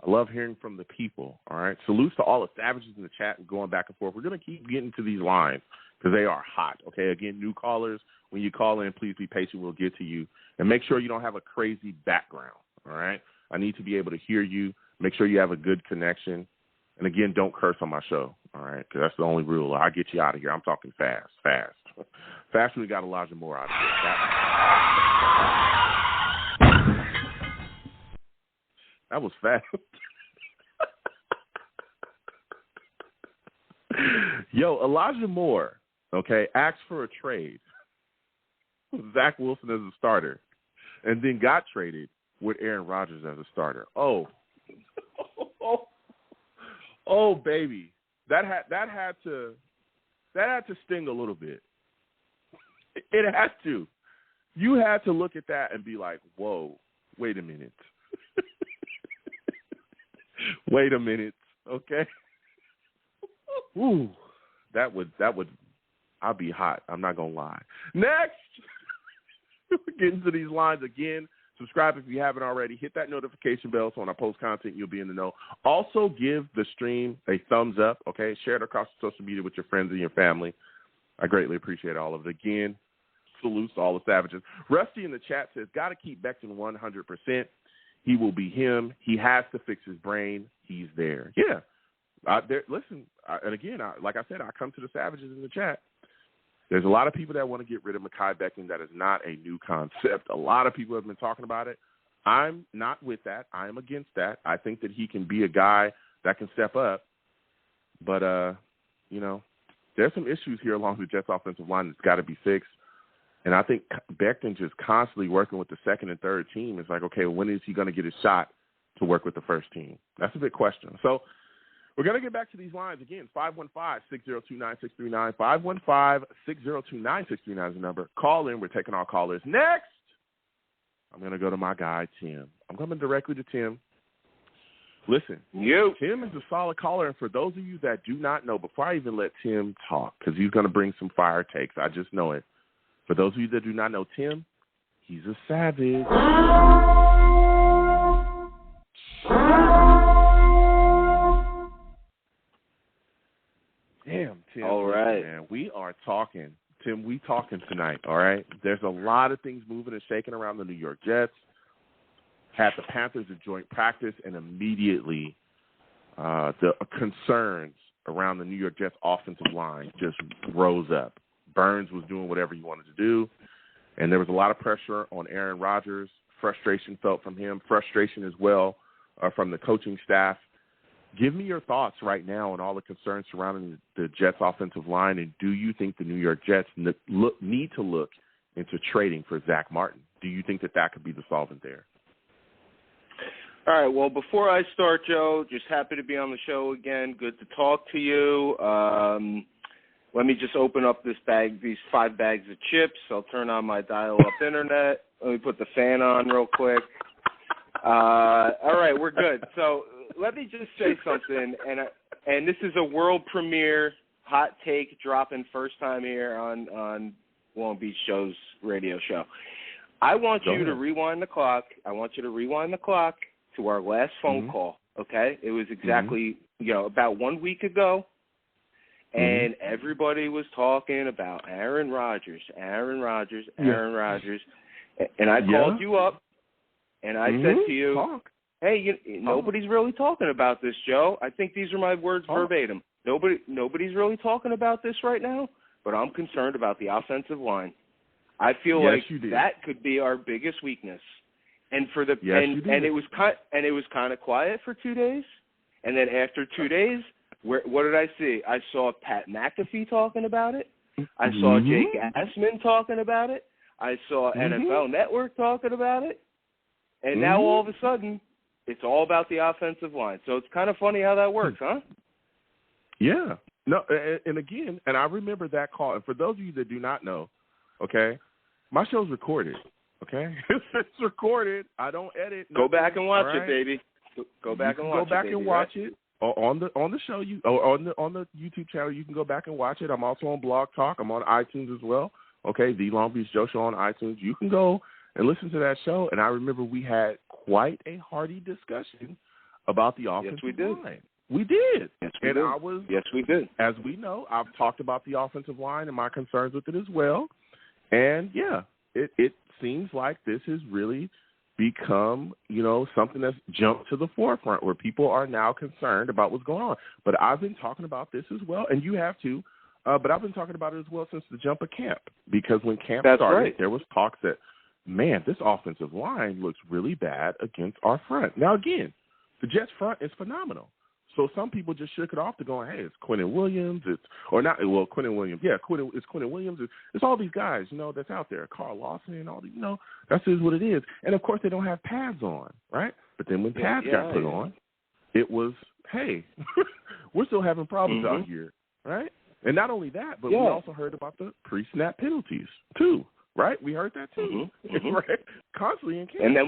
I love hearing from the people, all right? Salutes to all the savages in the chat and going back and forth. We're going to keep getting to these lines because they are hot, okay? Again, new callers, when you call in, please be patient. We'll get to you. And make sure you don't have a crazy background, all right? I need to be able to hear you. Make sure you have a good connection. And, again, don't curse on my show, all right, because that's the only rule. I'll get you out of here. I'm talking fast. Fast when we got Elijah Moore out of here. That was fast. Yo, Elijah Moore, okay, asked for a trade. Zach Wilson as a starter, and then got traded with Aaron Rodgers as a starter. Oh, baby, that had to sting a little bit. It has to. You had to look at that and be like, "Whoa, wait a minute, wait a minute." Okay. Ooh, that would. I'll be hot. I'm not gonna lie. Next, we're getting to these lines again. Subscribe if you haven't already. Hit that notification bell so when I post content, you'll be in the know. Also, give the stream a thumbs up, okay? Share it across social media with your friends and your family. I greatly appreciate all of it. Again, salutes to all the savages. Rusty in the chat says, got to keep Becton 100%. He will be him. He has to fix his brain. He's there. Yeah. And again, like I said, I come to the savages in the chat. There's a lot of people that want to get rid of Mekhi Becton. That is not a new concept. A lot of people have been talking about it. I'm not with that. I am against that. I think that he can be a guy that can step up. But, there's some issues here along the Jets offensive line that's got to be fixed. And I think Becton just constantly working with the second and third team. It's like, okay, when is he going to get his shot to work with the first team? That's a big question. So we're going to get back to these lines again. 515-602-9639. 515-602-9639 is the number. Call in. We're taking our callers. Next, I'm going to go to my guy, Tim. I'm coming directly to Tim. Listen, You. Tim is a solid caller, and for those of you that do not know, before I even let Tim talk, because he's going to bring some fire takes, I just know it. For those of you that do not know Tim, he's a savage. Damn, Tim. All right. Man, we are talking. Tim, we talking tonight, all right? There's a lot of things moving and shaking around the New York Jets. Had the Panthers at joint practice, and immediately the concerns around the New York Jets offensive line just rose up. Burns was doing whatever he wanted to do, and there was a lot of pressure on Aaron Rodgers. Frustration felt from him, frustration as well from the coaching staff. Give me your thoughts right now on all the concerns surrounding the Jets offensive line, and do you think the New York Jets need to look into trading for Zach Martin? Do you think that could be the solvent there? All right, well, before I start, Joe, just happy to be on the show again. Good to talk to you. Let me just open up these 5 bags of chips. I'll turn on my dial-up internet. Let me put the fan on real quick. All right, we're good. So let me just say something, and this is a world premiere hot take dropping first time here on Long Beach Show's radio show. I want you to rewind the clock. I want you to rewind the clock to our last phone call, okay? It was exactly, about 1 week ago, and everybody was talking about Aaron Rodgers. And I called you up, and I said to you, hey, nobody's really talking about this, Joe. I think these are my words verbatim. Nobody's really talking about this right now, but I'm concerned about the offensive line. I feel like that could be our biggest weakness. And for it was kind of quiet for 2 days, and then after 2 days, what did I see? I saw Pat McAfee talking about it. I saw Jake Assman talking about it. I saw NFL Network talking about it, and now all of a sudden, it's all about the offensive line. So it's kind of funny how that works, huh? Yeah. No, and again, and I remember that call. And for those of you that do not know, okay, my show's recorded. Okay, it's recorded. I don't edit. Go back and watch it, baby. Go back and watch it on the show. On the YouTube channel, you can go back and watch it. I'm also on Blog Talk. I'm on iTunes as well. Okay, the Long Beach Joe Show on iTunes. You can go and listen to that show. And I remember we had quite a hearty discussion about the offensive line. We did. Yes, we did. As we know, I've talked about the offensive line and my concerns with it as well. And yeah, it seems like this has really become, something that's jumped to the forefront where people are now concerned about what's going on. But I've been talking about this as well, and you have too. But I've been talking about it as well since the jump of camp, because when camp started, there was talks that, man, this offensive line looks really bad against our front. Now, again, the Jets front is phenomenal. So some people just shook it off to going, hey, it's Quinnen Williams. It's Quinnen Williams. Yeah, it's Quinnen Williams. It's all these guys, that's out there. Carl Lawson and all these, that's just what it is. And, of course, they don't have pads on, right? But then when pads got put on, it was, hey, we're still having problems out here, right? And not only that, but we also heard about the pre-snap penalties, too. Right, we heard that too. Right, constantly in camp. And then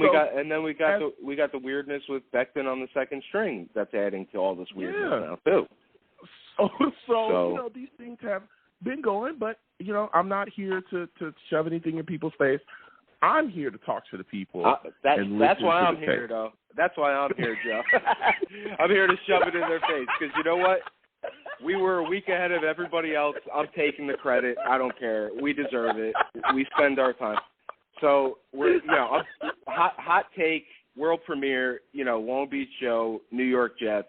we got the weirdness with Becton on the second string. That's adding to all this weirdness now too. So these things have been going, but I'm not here to shove anything in people's face. I'm here to talk to the people. That's why I'm here, though. That's why I'm here, Joe. I'm here to shove it in their face because you know what? We were a week ahead of everybody else. I'm taking the credit. I don't care. We deserve it. We spend our time. So we're, hot take, world premiere, Long Beach Show, New York Jets.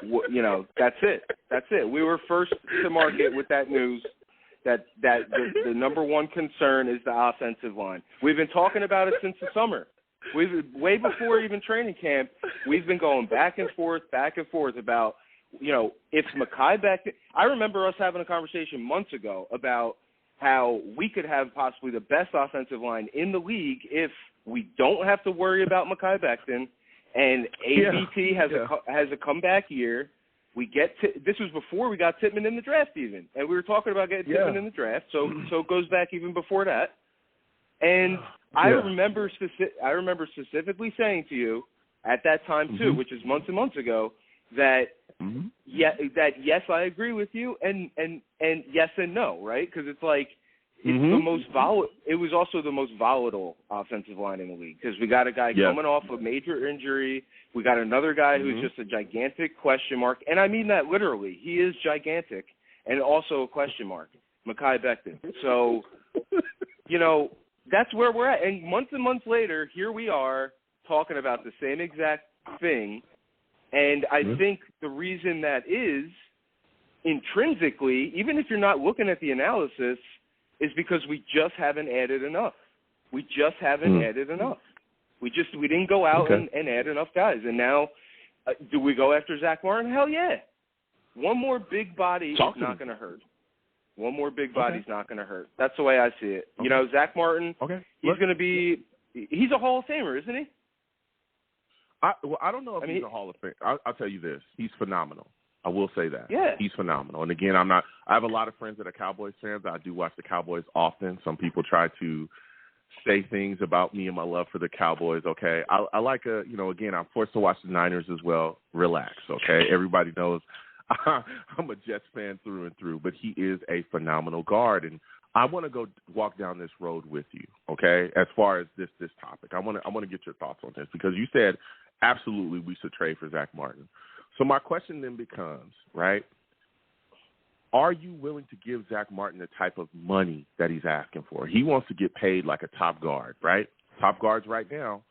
That's it. That's it. We were first to market with that news. That the number one concern is the offensive line. We've been talking about it since the summer. Way before even training camp. We've been going back and forth about. If Mekhi Becton – I remember us having a conversation months ago about how we could have possibly the best offensive line in the league if we don't have to worry about Mekhi Becton and AVT has a comeback year. This was before we got Tittman in the draft even, and we were talking about getting Tittman in the draft, so it goes back even before that. And I remember specifically saying to you, at that time too, which is months and months ago, that yes, I agree with you, and yes and no, right? Because it's like it's the most volatile. It was also the most volatile offensive line in the league because we got a guy coming off a major injury. We got another guy who's just a gigantic question mark, and I mean that literally. He is gigantic and also a question mark, Mekhi Becton. So, that's where we're at. And months later, here we are talking about the same exact thing. And I think the reason that is intrinsically, even if you're not looking at the analysis, is because we just haven't added enough. We just haven't added enough. We didn't go out and add enough guys. And now, do we go after Zach Martin? Hell yeah. One more big body is not going to hurt. One more big body's not going to hurt. That's the way I see it. Zach Martin, he's going to be – he's a Hall of Famer, isn't he? I don't know if he's a Hall of Famer. I'll tell you this. He's phenomenal. I will say that. Yeah. He's phenomenal. And, again, I have a lot of friends that are Cowboys fans. I do watch the Cowboys often. Some people try to say things about me and my love for the Cowboys, okay? I like again, I'm forced to watch the Niners as well. Relax, okay? Everybody knows I'm a Jets fan through and through, but he is a phenomenal guard. And I want to go walk down this road with you, okay, as far as this topic. I want to get your thoughts on this because you said absolutely we should trade for Zach Martin. So my question then becomes, right, are you willing to give Zach Martin the type of money that he's asking for? He wants to get paid like a top guard, right? Top guards right now,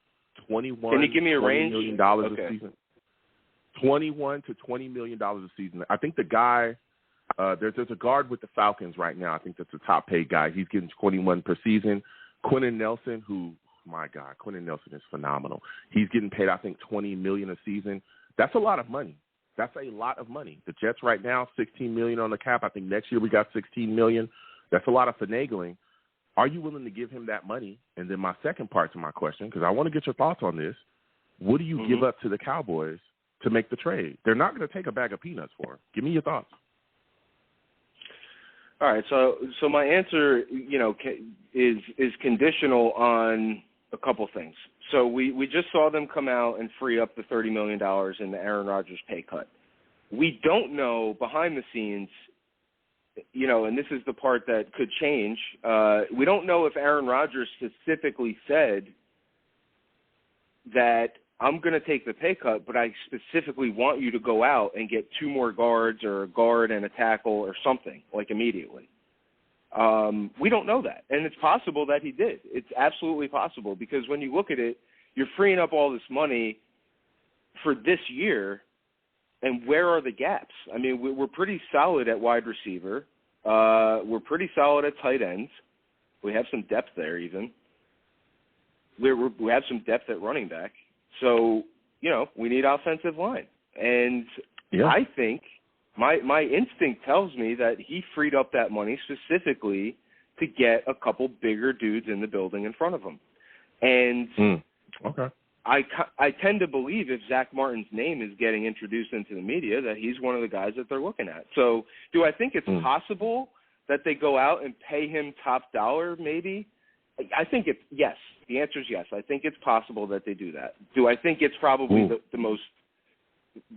$21 Can you give me a range? million a season. $21 to $20 million a season. I think the guy, there's a guard with the Falcons right now. I think that's a top paid guy. He's getting $21 per season. Quentin Nelson, Quentin Nelson is phenomenal. He's getting paid, I think, $20 million a season. That's a lot of money. That's a lot of money. The Jets right now, $16 million on the cap. I think next year we got $16 million. That's a lot of finagling. Are you willing to give him that money? And then my second part to my question, because I want to get your thoughts on this, what do you give up to the Cowboys to make the trade? They're not going to take a bag of peanuts for him. Give me your thoughts. All right, so my answer, is conditional on a couple things. So we just saw them come out and free up the $30 million in the Aaron Rodgers pay cut. We don't know behind the scenes, and this is the part that could change. We don't know if Aaron Rodgers specifically said that I'm going to take the pay cut, but I specifically want you to go out and get two more guards or a guard and a tackle or something, like immediately. We don't know that. And it's possible that he did. It's absolutely possible because when you look at it, you're freeing up all this money for this year, and where are the gaps? I mean, we're pretty solid at wide receiver. We're pretty solid at tight ends. We have some depth there even. We have some depth at running back. So, we need offensive line. And I think my instinct tells me that he freed up that money specifically to get a couple bigger dudes in the building in front of him. And I tend to believe if Zach Martin's name is getting introduced into the media that he's one of the guys that they're looking at. So do I think it's possible that they go out and pay him top dollar maybe? I think yes. The answer is yes. I think it's possible that they do that. Do I think it's probably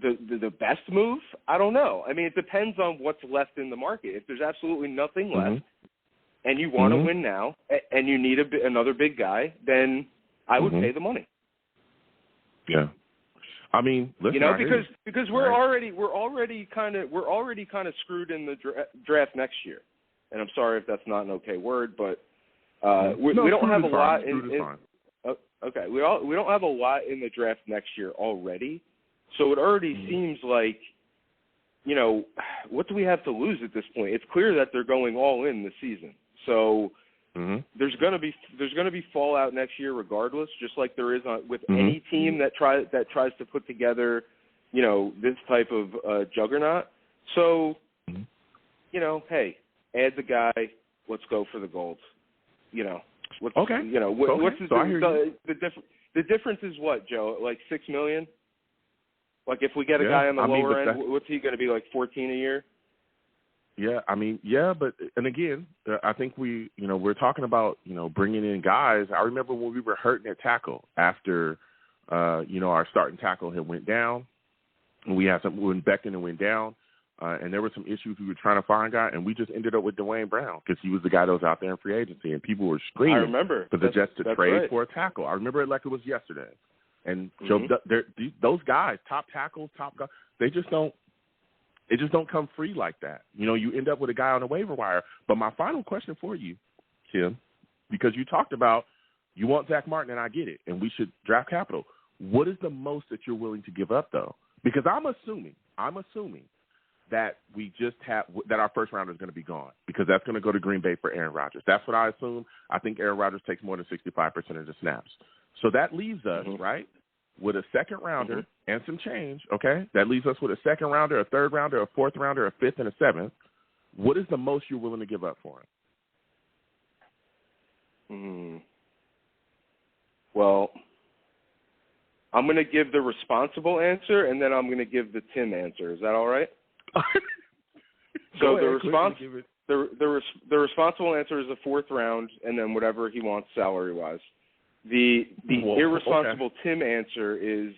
the best move? I don't know. I mean, it depends on what's left in the market. If there's absolutely nothing left and you want to win now and you need another big guy, then I would pay the money. Yeah. I mean, listen, because we're already kind of screwed in the draft next year. And I'm sorry if that's not an okay word, but we don't have a lot we don't have a lot in the draft next year already. So it already seems like, what do we have to lose at this point? It's clear that they're going all in this season. So there's going to be fallout next year regardless, just like there is with any team that tries to put together, this type of juggernaut. So, hey, add the guy, let's go for the gold. The difference is what, Joe? Like $6 million? Like if we get a guy on the lower end, what's he going to be, like 14 a year? Yeah, I mean, but and again, I think we're talking about bringing in guys. I remember when we were hurting at tackle after our starting tackle had went down. And we had when Becton went down, and there were some issues we were trying to find a guy, and we just ended up with Dwayne Brown because he was the guy that was out there in free agency, and people were screaming for the Jets to trade for a tackle. I remember it like it was yesterday. And those guys, top tackles, top guys, they just don't come free like that. You end up with a guy on the waiver wire. But my final question for you, Kim, because you talked about you want Zach Martin, and I get it, and we should draft capital. What is the most that you're willing to give up, though? Because I'm assuming that we just have that our first rounder is going to be gone because that's going to go to Green Bay for Aaron Rodgers. That's what I assume. I think Aaron Rodgers takes more than 65% of the snaps. So that leaves us, right, with a second rounder and some change, okay? That leaves us with a second rounder, a third rounder, a fourth rounder, a fifth, and a seventh. What is the most you're willing to give up for him? Well, I'm going to give the responsible answer, and then I'm going to give the Tim answer. Is that all right? So the responsible answer is the fourth round, and then whatever he wants salary-wise. The irresponsible Tim answer is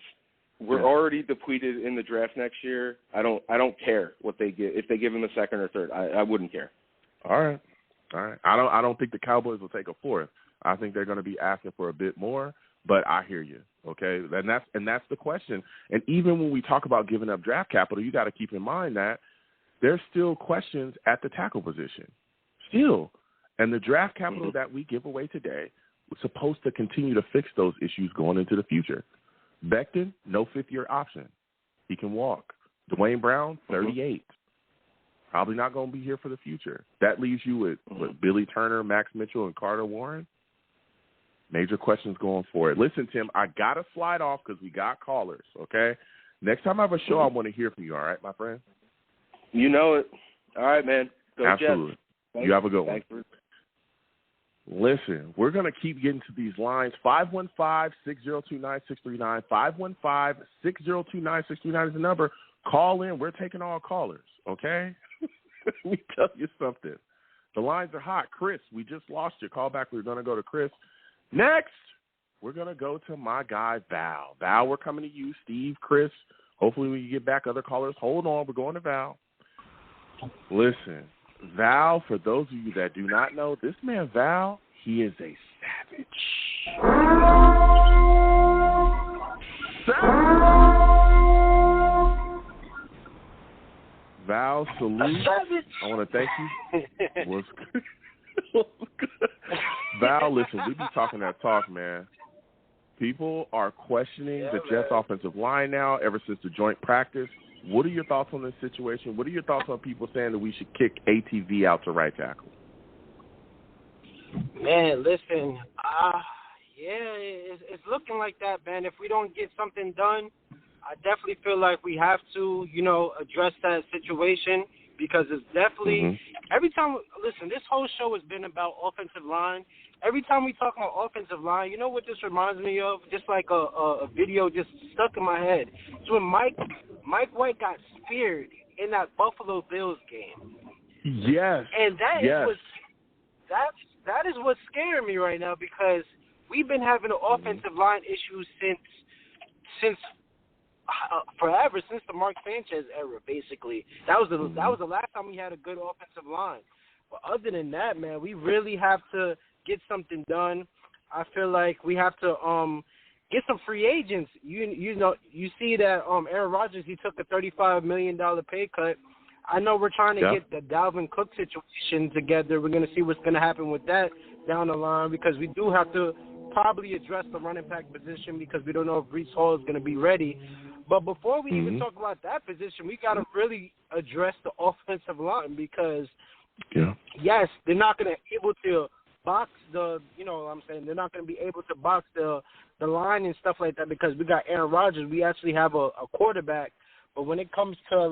we're already depleted in the draft next year. I don't care what they give. If they give him a second or third, I wouldn't care. All right. I don't think the Cowboys will take a fourth. I think they're going to be asking for a bit more, but I hear you. Okay, and that's the question. And even when we talk about giving up draft capital, you got to keep in mind that there's still questions at the tackle position, still. And the draft capital that we give away today was supposed to continue to fix those issues going into the future. Becton, no fifth-year option. He can walk. Dwayne Brown, 38. Probably not going to be here for the future. That leaves you with Billy Turner, Max Mitchell, and Carter Warren. Major questions going forward. Listen, Tim, I got to slide off because we got callers, okay? Next time I have a show, I want to hear from you, all right, my friend? You know it. All right, man. Go Absolutely. Jets. You have a good one. Listen, we're going to keep getting to these lines. 515-6029-639. 515-6029-639 is the number. Call in. We're taking all callers, okay? Let me tell you something. The lines are hot. Chris, we just lost you. Call back. We're going to go to Chris. Next, we're going to go to my guy, Val. Val, we're coming to you. Steve, Chris, hopefully we can get back other callers. Hold on. We're going to Val. Listen, Val, for those of you that do not know, this man, Val, he is a savage. Val, salute. I want to thank you. What's good? Val, listen, we be talking that talk, man. People are questioning the Jets' offensive line now ever since the joint practice. What are your thoughts on this situation? What are your thoughts on people saying that we should kick ATV out to right tackle? Man, listen, it's looking like that, man. If we don't get something done, I definitely feel like we have to, address that situation because it's definitely every time. Listen, this whole show has been about offensive line. Every time we talk about offensive line, you know what this reminds me of? Just like a video just stuck in my head. It's when Mike White got speared in that Buffalo Bills game. Yes. And that is what's scaring me right now because we've been having an offensive line issue since forever, since the Mark Sanchez era, basically. That was the last time we had a good offensive line. But other than that, man, we really have to get something done. I feel like we have to get some free agents. You see that Aaron Rodgers, he took a $35 million pay cut. I know we're trying to get the Dalvin Cook situation together. We're going to see what's going to happen with that down the line because we do have to probably address the running back position because we don't know if Breece Hall is going to be ready. But before we even talk about that position, we got to really address the offensive line because, yes, they're not going to be able to box they're not going to be able to box the line and stuff like that because we got Aaron Rodgers. We actually have a quarterback. But when it comes to,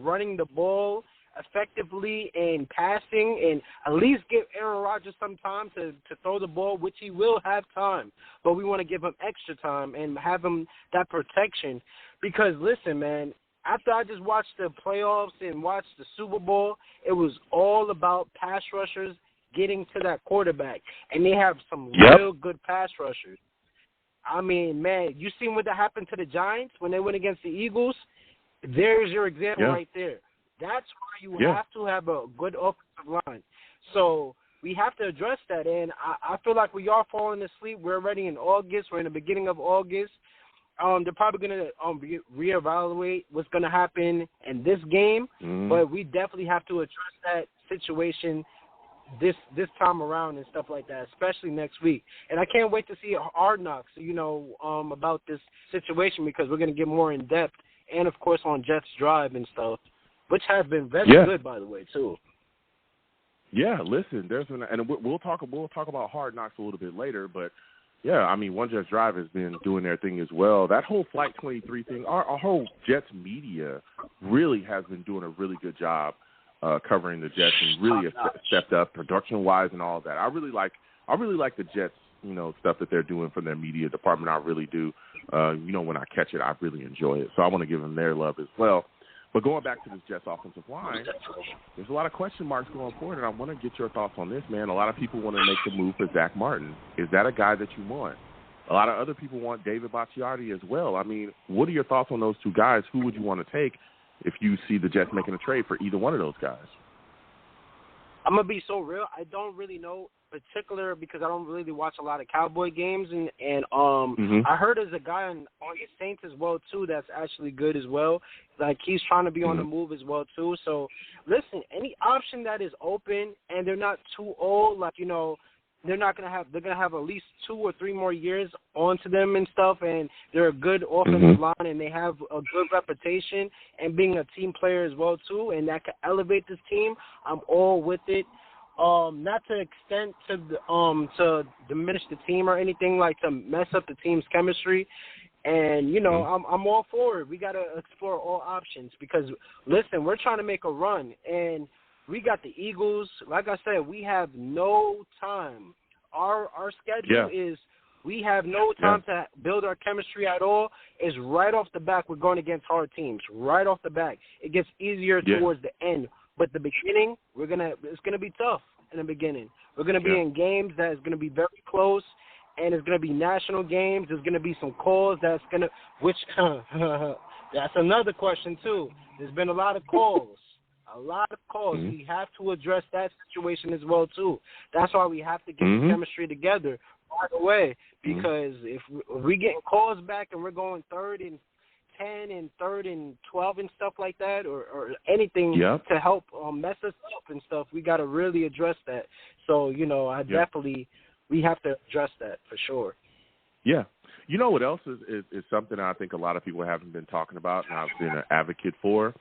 running the ball effectively and passing and at least give Aaron Rodgers some time to throw the ball, which he will have time. But we want to give him extra time and have him that protection. Because, listen, man, after I just watched the playoffs and watched the Super Bowl, it was all about pass rushers getting to that quarterback. And they have some real good pass rushers. I mean, man, you seen what happened to the Giants when they went against the Eagles? There's your example right there. That's why you have to have a good offensive line. So we have to address that, and I feel like we are falling asleep. We're already in August. We're in the beginning of August. They're probably going to reevaluate what's going to happen in this game, but we definitely have to address that situation this time around and stuff like that, especially next week. And I can't wait to see Hard Knocks, about this situation, because we're going to get more in depth, and of course on Jets Drive and stuff, which has been very good, by the way, too. Yeah, listen, and we'll talk about Hard Knocks a little bit later, but yeah, I mean, One Jets Drive has been doing their thing as well. That whole Flight 23 thing, our whole Jets media really has been doing a really good job covering the Jets, and really stepped up production-wise and all of that. I really like the Jets, stuff that they're doing for their media department. I really do. When I catch it, I really enjoy it. So I want to give them their love as well. But going back to this Jets offensive line, there's a lot of question marks going forward, and I want to get your thoughts on this, man. A lot of people want to make the move for Zach Martin. Is that a guy that you want? A lot of other people want David Bakhtiari as well. I mean, what are your thoughts on those two guys? Who would you want to take if you see the Jets making a trade for either one of those guys? I'm going to be so real. I don't really know particular because I don't really watch a lot of Cowboy games, and I heard there's a guy on the Saints as well too that's actually good as well. Like he's trying to be on the move as well too. So listen, any option that is open and they're not too old, they're gonna have at least 2 or 3 more years onto them and stuff, and they're a good offensive line and they have a good reputation and being a team player as well too, and that could elevate this team. I'm all with it. Not to extent to diminish the team or anything, like to mess up the team's chemistry. And, I'm all for it. We got to explore all options because, listen, we're trying to make a run. And we got the Eagles. Like I said, we have no time. Our schedule is we have no time to build our chemistry at all. It's right off the back we're going against hard teams. Right off the back. It gets easier towards the end. But the beginning, it's gonna be tough in the beginning. We're gonna be in games that is gonna be very close, and it's gonna be national games. There's gonna be some calls that's another question too. There's been a lot of calls. We have to address that situation as well too. That's why we have to get the chemistry together right away, because if we getting calls back and we're going 3rd and 10 and 3rd and 12 and stuff like that, or anything to help mess us up and stuff, we got to really address that. So, definitely we have to address that for sure. Yeah. You know what else is something I think a lot of people haven't been talking about and I've been an advocate for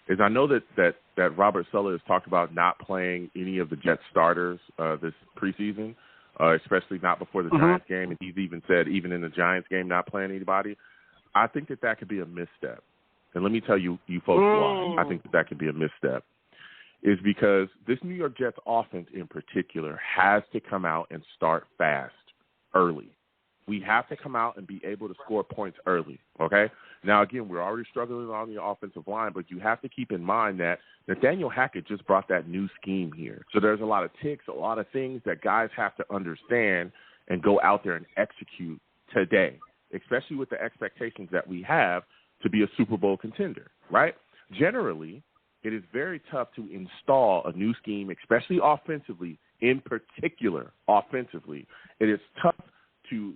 is I know that Robert Saleh has talked about not playing any of the Jets starters this preseason, especially not before the Giants game, and he's even said even in the Giants game not playing anybody. I think that could be a misstep. And let me tell you folks why I think that could be a misstep. Is because this New York Jets offense in particular has to come out and start fast, early. We have to come out and be able to score points early, okay? Now, again, we're already struggling on the offensive line, but you have to keep in mind that Nathaniel Hackett just brought that new scheme here. So there's a lot of ticks, a lot of things that guys have to understand and go out there and execute today, especially with the expectations that we have to be a Super Bowl contender, right? Generally, it is very tough to install a new scheme, especially offensively, in particular offensively. It is tough to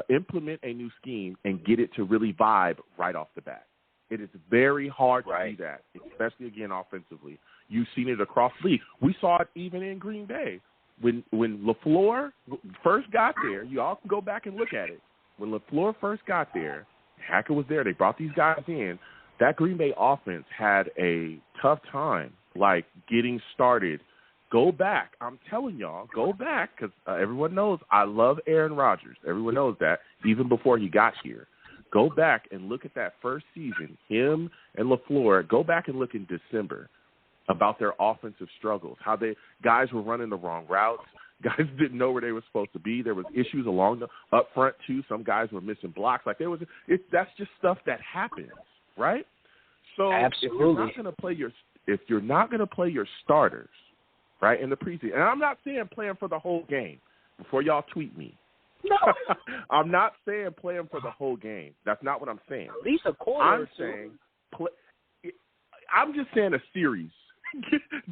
implement a new scheme and get it to really vibe right off the bat. It is very hard to do that, especially, again, offensively. You've seen it across the league. We saw it even in Green Bay. When LaFleur first got there, you all can go back and look at it. When LaFleur first got there, Hackett was there. They brought these guys in. That Green Bay offense had a tough time, getting started. Go back. I'm telling y'all, go back, because everyone knows I love Aaron Rodgers. Everyone knows that, even before he got here. Go back and look at that first season, him and LaFleur. Go back and look in December about their offensive struggles, how guys were running the wrong routes. Guys didn't know where they were supposed to be. There was issues along the up front, too. Some guys were missing blocks. That's just stuff that happens, right? So absolutely. if you're not going to play your starters, right, in the preseason, and I'm not saying playing for the whole game, before y'all tweet me, No. I'm not saying play them for the whole game. That's not what I'm saying. At least a quarter. I'm saying I'm just saying a series.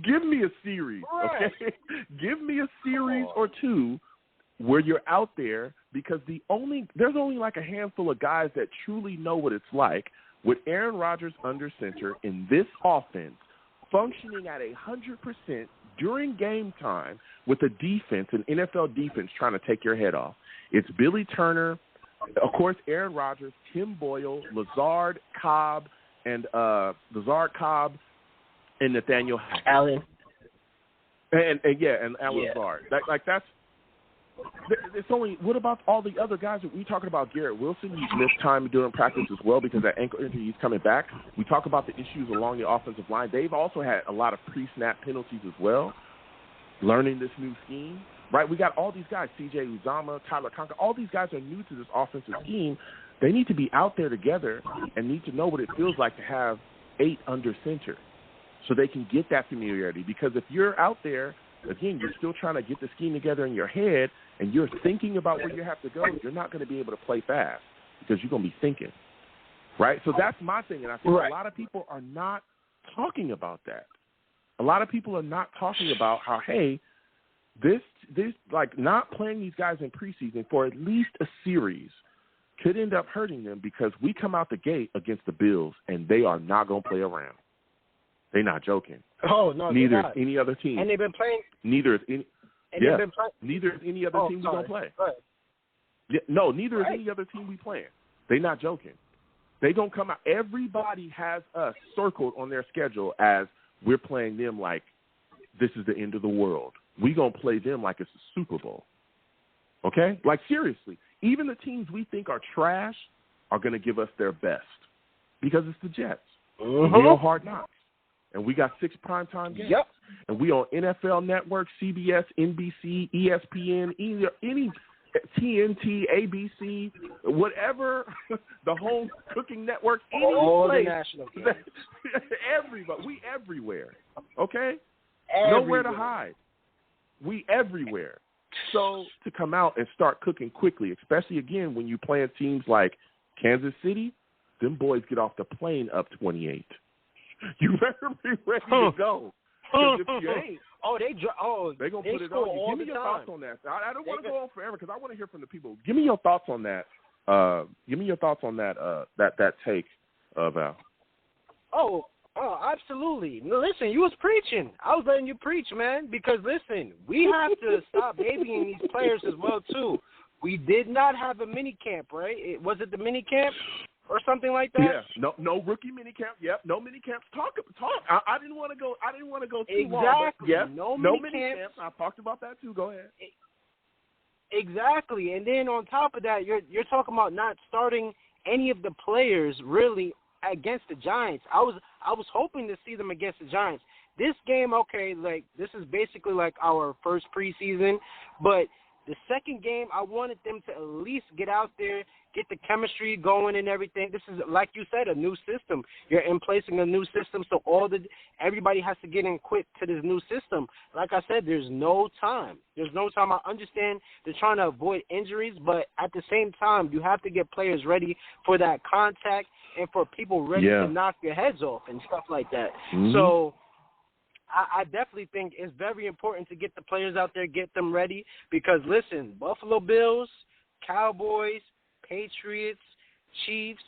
Give me a series, right. okay? Give me a series or two where you're out there, because there's only like a handful of guys that truly know what it's like with Aaron Rodgers under center in this offense, functioning at 100% during game time with a defense, an NFL defense, trying to take your head off. It's Billy Turner, of course, Aaron Rodgers, Tim Boyle, Lazard, Cobb, and Nathaniel Hackett. Allen. And Alan Lazard. That's. It's only. What about all the other guys? We talking about Garrett Wilson. He's missed time during practice as well because that ankle injury. He's coming back. We talk about the issues along the offensive line. They've also had a lot of pre-snap penalties as well. Learning this new scheme, right? We got all these guys: C.J. Uzomah, Tyler Conker. All these guys are new to this offensive scheme. They need to be out there together and need to know what it feels like to have 8 under center, so they can get that familiarity. Because if you're out there, again, you're still trying to get the scheme together in your head, and you're thinking about where you have to go, you're not going to be able to play fast because you're going to be thinking, right? So that's my thing, and I think a lot of people are not talking about that. A lot of people are not talking about how, hey, this like not playing these guys in preseason for at least a series could end up hurting them, because we come out the gate against the Bills, and they are not going to play around. They're not joking. Oh, no, neither is any other team. And they've been playing. Neither is any. Neither is any other team we're gonna play. Right. Yeah, no, neither is any other team we playing. They're not joking. They gonna come out. Everybody has us circled on their schedule as we're playing them like this is the end of the world. We gonna play them like it's the Super Bowl. Okay? Like seriously, even the teams we think are trash are gonna give us their best because it's the Jets. Mm-hmm. We on Hard Knocks. And we got 6 primetime games. Yep. And we on NFL Network, CBS, NBC, ESPN, any TNT, ABC, whatever, the home cooking network, all place. The national games. Everybody. We everywhere. Okay? Everywhere. Nowhere to hide. We everywhere. So to come out and start cooking quickly, especially, again, when you playing teams like Kansas City, them boys get off the plane up 28. You better be ready to go. Because if you ain't, they're going to put it on you. Give me your thoughts on that. I don't want to go on forever because I want to hear from the people. Give me your thoughts on that. That take, Val. Oh, absolutely. No, listen, you was preaching. I was letting you preach, man, because, listen, we have to stop babying these players as well, too. We did not have a mini camp, right? Was it the mini camp? Or something like that. Yeah, no rookie minicamp. Yep, no minicamps. Talk. I didn't want to go. Too long. Exactly. Yes, no minicamps. I talked about that too. Go ahead. Exactly, and then on top of that, you're talking about not starting any of the players really against the Giants. I was hoping to see them against the Giants. This game, okay, like this is basically like our first preseason, but the second game, I wanted them to at least get out there, get the chemistry going and everything. This is, like you said, a new system. You're in placing a new system, so everybody has to get in quick to this new system. Like I said, there's no time. I understand they're trying to avoid injuries, but at the same time, you have to get players ready for that contact and for people ready to knock their heads off and stuff like that. Mm-hmm. So I definitely think it's very important to get the players out there, get them ready, because, listen, Buffalo Bills, Cowboys, Patriots, Chiefs,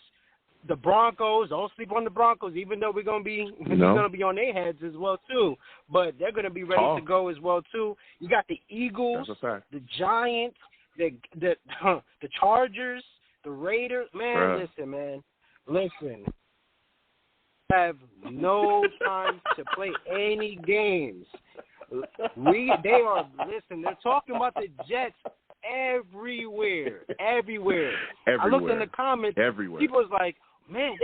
the Broncos, don't sleep on the Broncos, even though we're going to be on their heads as well, too. But they're going to be ready to go as well, too. You got the Eagles, the Giants, the Chargers, the Raiders. Man, listen. Have no time to play any games. They're talking about the Jets everywhere. I looked in the comments. Everywhere. People was like, man,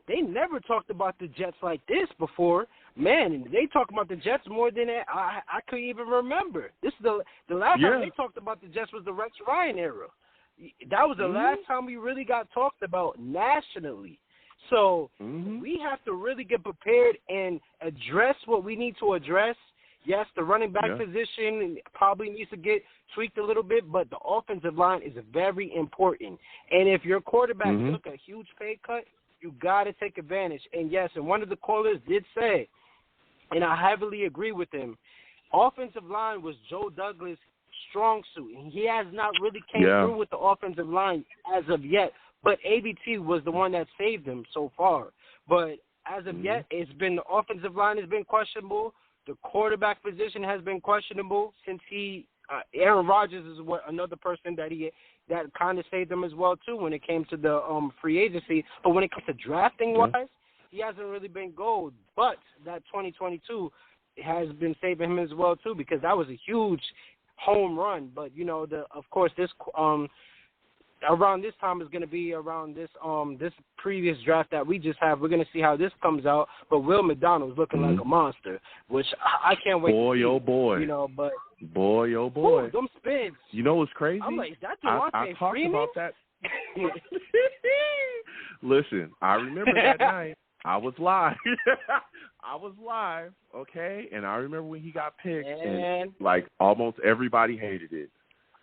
they never talked about the Jets like this before. Man, they talk about the Jets more than I could even remember. This is the last time they talked about the Jets was the Rex Ryan era. That was the last time we really got talked about nationally. So we have to really get prepared and address what we need to address. Yes, the running back position probably needs to get tweaked a little bit, but the offensive line is very important. And if your quarterback took a huge pay cut, you got to take advantage. And, yes, and one of the callers did say, and I heavily agree with him, offensive line was Joe Douglas' strong suit. And he has not really came through with the offensive line as of yet. But AVT was the one that saved him so far. But as of yet, it's been the offensive line has been questionable. The quarterback position has been questionable since Aaron Rodgers is another person that kind of saved him as well too when it came to the free agency. But when it comes to drafting wise, he hasn't really been gold. But that 2022 has been saving him as well too because that was a huge home run. But of course this around this time is going to be around this previous draft that we just have. We're going to see how this comes out. But Will McDonald's looking like a monster, which I can't wait to see. Boy, oh boy. But boy, oh boy. Ooh, them spins. You know what's crazy? I'm like, is that I talked Freeman? about that. Listen, I remember that night. I was live. Okay? And I remember when he got picked, and like almost everybody hated it.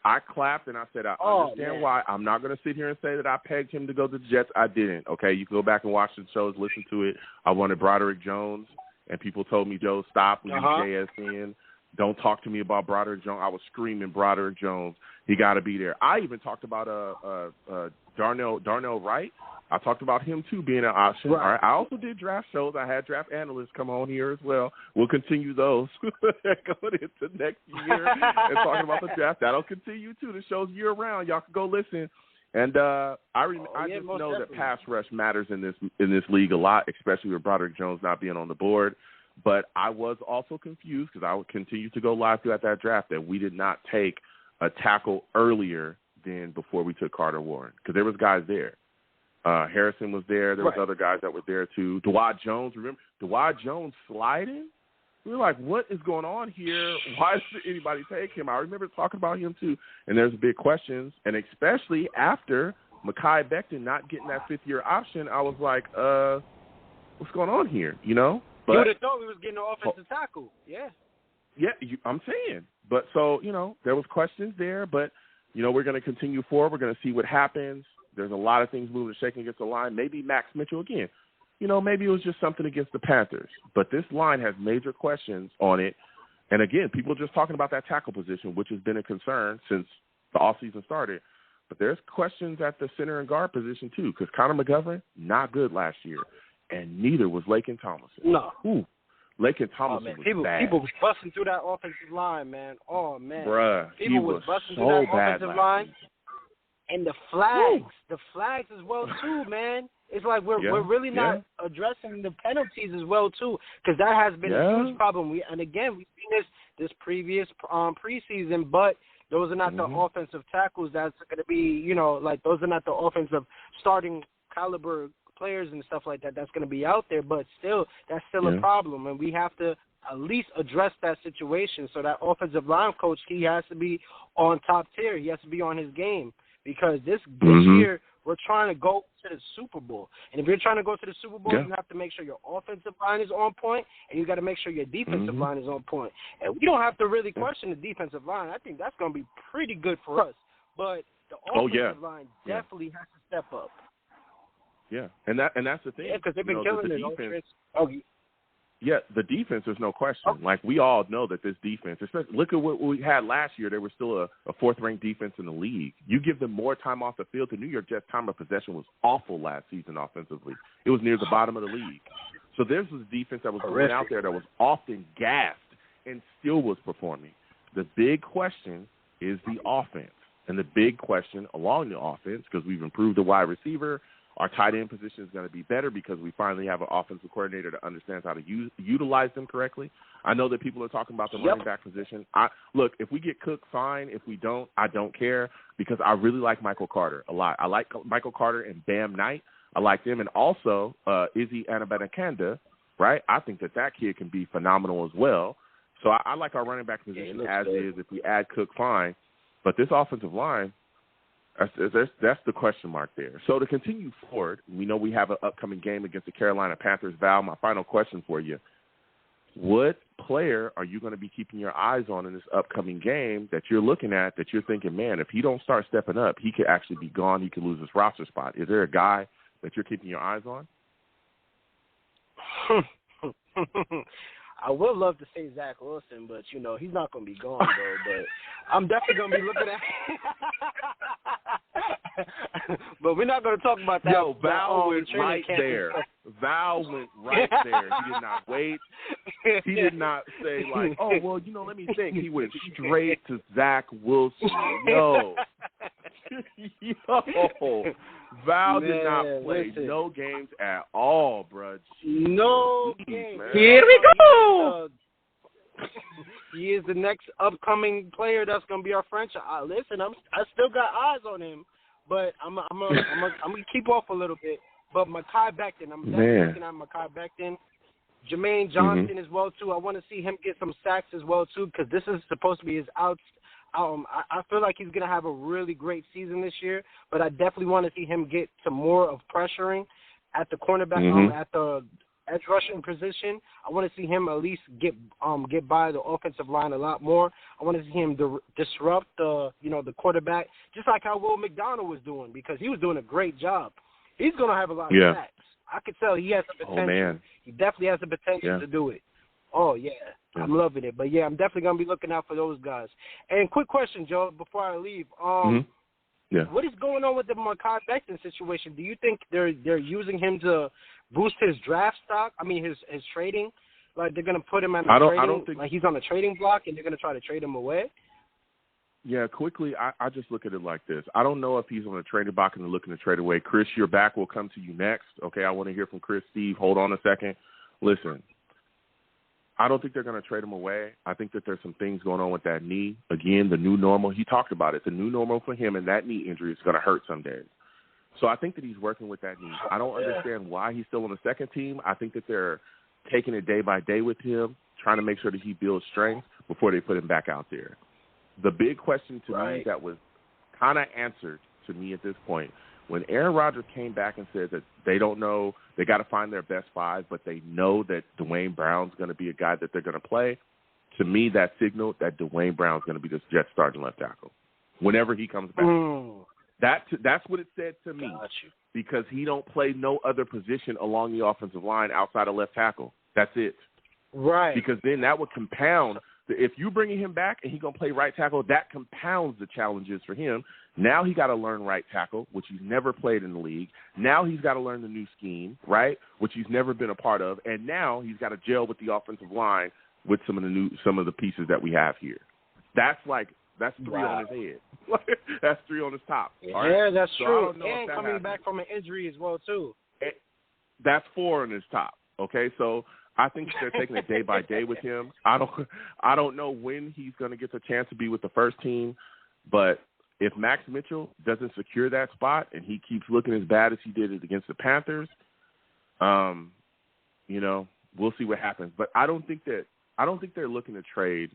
I clapped and I said, I understand why. I'm not going to sit here and say that I pegged him to go to the Jets. I didn't, okay? You can go back and watch the shows, listen to it. I wanted Broderick Jones, and people told me, Joe, stop. We use JSN. Don't talk to me about Broderick Jones. I was screaming Broderick Jones. He got to be there. I even talked about Darnell Wright. I talked about him, too, being an option. Right. All right. I also did draft shows. I had draft analysts come on here as well. We'll continue those going into next year and talking about the draft. That'll continue, too. The show's year-round. Y'all can go listen. And I just know that pass rush matters in this league a lot, especially with Broderick Jones not being on the board. But I was also confused because I would continue to go live throughout that draft that we did not take a tackle earlier than before we took Carter Warren because there was guys there. Harrison was there. There was other guys that were there, too. Dawad Jones, remember? Dawad Jones sliding? We were like, what is going on here? Why does anybody take him? I remember talking about him, too. And there's big questions. And especially after Mekhi Becton not getting that fifth-year option, I was like, what's going on here, But, you would have thought we was getting an offensive tackle. Yeah. Yeah, I'm saying. But so, there was questions there. But, we're going to continue forward. We're going to see what happens. There's a lot of things moving and shaking against the line. Maybe Max Mitchell again. Maybe it was just something against the Panthers. But this line has major questions on it. And, again, people are just talking about that tackle position, which has been a concern since the offseason started. But there's questions at the center and guard position, too, because Connor McGovern, not good last year. And neither was Laken Tomlinson. No. Ooh. Laken Tomlinson was bad. People was busting through that offensive line, man. Oh, man. Bruh, people was busting so through that bad offensive line. And the flags as well, too, man. It's like we're really not addressing the penalties as well, too, because that has been a huge problem. We've seen this previous preseason, but those are not the offensive tackles that's going to be, those are not the offensive starting caliber players and stuff like that that's going to be out there, but still, that's still a problem, and we have to at least address that situation. So that offensive line coach, he has to be on top tier. He has to be on his game because this year we're trying to go to the Super Bowl. And if you're trying to go to the Super Bowl, you have to make sure your offensive line is on point, and you got to make sure your defensive line is on point. And we don't have to really question the defensive line. I think that's going to be pretty good for us. But the offensive line definitely has to step up. Yeah, and that's the thing. Yeah, because they've been killing the defense. Yeah, the defense, there's no question. Like, we all know that this defense, especially look at what we had last year. They were still a fourth-ranked defense in the league. You give them more time off the field. The New York Jets' time of possession was awful last season offensively. It was near the bottom of the league. So there's this defense that was going out there that was often gassed and still was performing. The big question is the offense. And the big question along the offense, because we've improved the wide receiver, our tight end position is going to be better because we finally have an offensive coordinator that understands how to utilize them correctly. I know that people are talking about the running back position. Look, if we get Cook, fine. If we don't, I don't care because I really like Michael Carter a lot. I like Michael Carter and Bam Knight. I like them. And also Izzy Anabanakanda, right? I think that kid can be phenomenal as well. So I like our running back position as is. If we add Cook, fine. But this offensive line, that's the question mark there. So to continue forward, we know we have an upcoming game against the Carolina Panthers. Val, my final question for you. what player are you going to be keeping your eyes on in this upcoming game that you're looking at that you're thinking, man, if he don't start stepping up, he could actually be gone. He could lose his roster spot. Is there a guy that you're keeping your eyes on? I would love to say Zach Wilson, but, you know, he's not going to be gone, though. But I'm definitely going to be looking at but we're not going to talk about that. Yo, Val went right there. Val went right there. He did not wait. He did not say, like, oh, well, you know, let me think. He went straight to Zach Wilson. Yo. Yo. Val did not play no games at all, bro. No games. Here we go. He is the next upcoming player that's going to be our franchise. Listen, I still got eyes on him, but I'm gonna keep off a little bit. But Mekhi Becton, I'm definitely looking at Mekhi Becton. Jermaine Johnson as well too. I want to see him get some sacks as well too, because this is supposed to be his outs. I feel like he's gonna have a really great season this year, but I definitely want to see him get some more of pressuring at the cornerback, at the edge rushing position. I want to see him at least get by the offensive line a lot more. I want to see him disrupt the quarterback, just like how Will McDonald was doing, because he was doing a great job. He's gonna have a lot of sacks. I could tell he has the potential. Oh, man. He definitely has the potential to do it. Oh yeah. I'm loving it. But, yeah, I'm definitely going to be looking out for those guys. And quick question, Joe, before I leave. What is going on with the Mekhi Becton situation? Do you think they're using him to boost his draft stock? I mean, his trading? Like, they're going to put him on a trading? I don't think, like, he's on a trading block and they're going to try to trade him away? Yeah, quickly, I just look at it like this. I don't know if he's on a trading block and they're looking to trade away. Chris, your back will come to you next. Okay, I want to hear from Chris. Steve, hold on a second. Listen. I don't think they're going to trade him away. I think that there's some things going on with that knee. Again, the new normal. He talked about it. The new normal for him and that knee injury is going to hurt some days. So I think that he's working with that knee. I don't understand why he's still on the second team. I think that they're taking it day by day with him, trying to make sure that he builds strength before they put him back out there. The big question to me that was kind of answered to me at this point, when Aaron Rodgers came back and said that they don't know, they got to find their best five, but they know that Dwayne Brown's going to be a guy that they're going to play, to me that signaled that Dwayne Brown's going to be this Jets starting left tackle whenever he comes back. That's what it said to me, because he don't play no other position along the offensive line outside of left tackle. That's it. Right. Because then that would compound. If you bringing him back and he's going to play right tackle, that compounds the challenges for him. Now he got to learn right tackle, which he's never played in the league. Now he's got to learn the new scheme, right, which he's never been a part of. And now he's got to gel with the offensive line with some of the pieces that we have here. That's three on his head. That's three on his top. Yeah, that's true. And coming back from an injury as well too. That's four on his top. Okay, so I think they're taking it day by day with him. I don't know when he's going to get the chance to be with the first team, but if Max Mitchell doesn't secure that spot and he keeps looking as bad as he did it against the Panthers, we'll see what happens. But I don't think they're looking to trade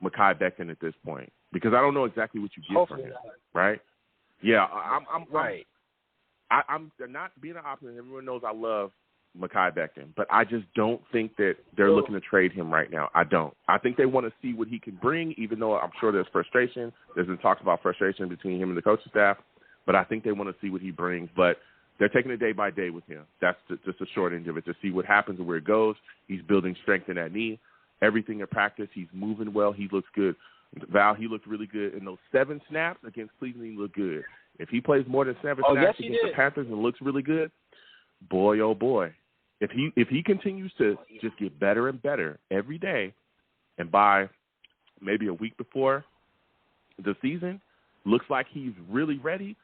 Mekhi Becton at this point, because I don't know exactly what you get from him, right? Yeah, I'm right. I'm not being an optimist. Everyone knows I love Mekhi Becton, but I just don't think that they're looking to trade him right now. I don't. I think they want to see what he can bring, even though I'm sure there's frustration. There's been talks about frustration between him and the coaching staff, but I think they want to see what he brings. But they're taking it day by day with him. That's just the short end of it, to see what happens and where it goes. He's building strength in that knee. Everything in practice, he's moving well. He looks good. Val, he looked really good. In those 7 snaps against Cleveland, he looked good. If he plays more than 7 snaps against the Panthers and looks really good, boy, oh boy. If he continues to just get better and better every day, and by maybe a week before the season, looks like he's really ready,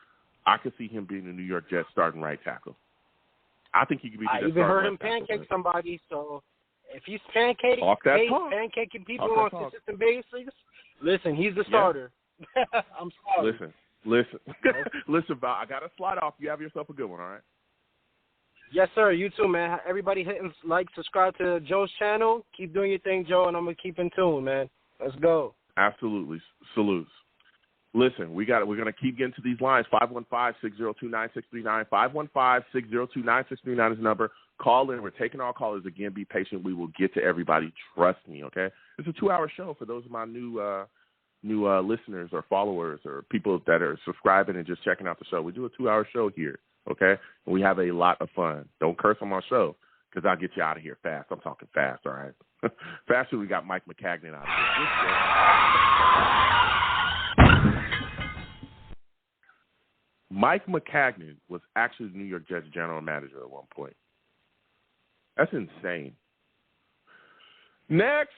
I could see him being the New York Jets starting right tackle. I think he could be the I even heard him pancake somebody, so if he's pancaking people on a consistent basis, listen, he's the starter. I'm sorry. Listen, Val, I got to slide off. You have yourself a good one, all right? Yes, sir. You too, man. Everybody hitting subscribe to Joe's channel. Keep doing your thing, Joe, and I'm going to keep in tune, man. Let's go. Absolutely. Salutes. Listen, we're going to keep getting to these lines. 515-602-9639. 515-602-9639 is the number. Call in. We're taking all callers again. Be patient. We will get to everybody. Trust me, okay? It's a 2-hour show for those of my new listeners or followers or people that are subscribing and just checking out the show. We do a 2-hour show here, okay? And we have a lot of fun. Don't curse on my show because I'll get you out of here fast. I'm talking fast, all right? Faster, we got Mike McCagnon out here. Mike McCagnon was actually the New York Jets general manager at one point. That's insane. Next,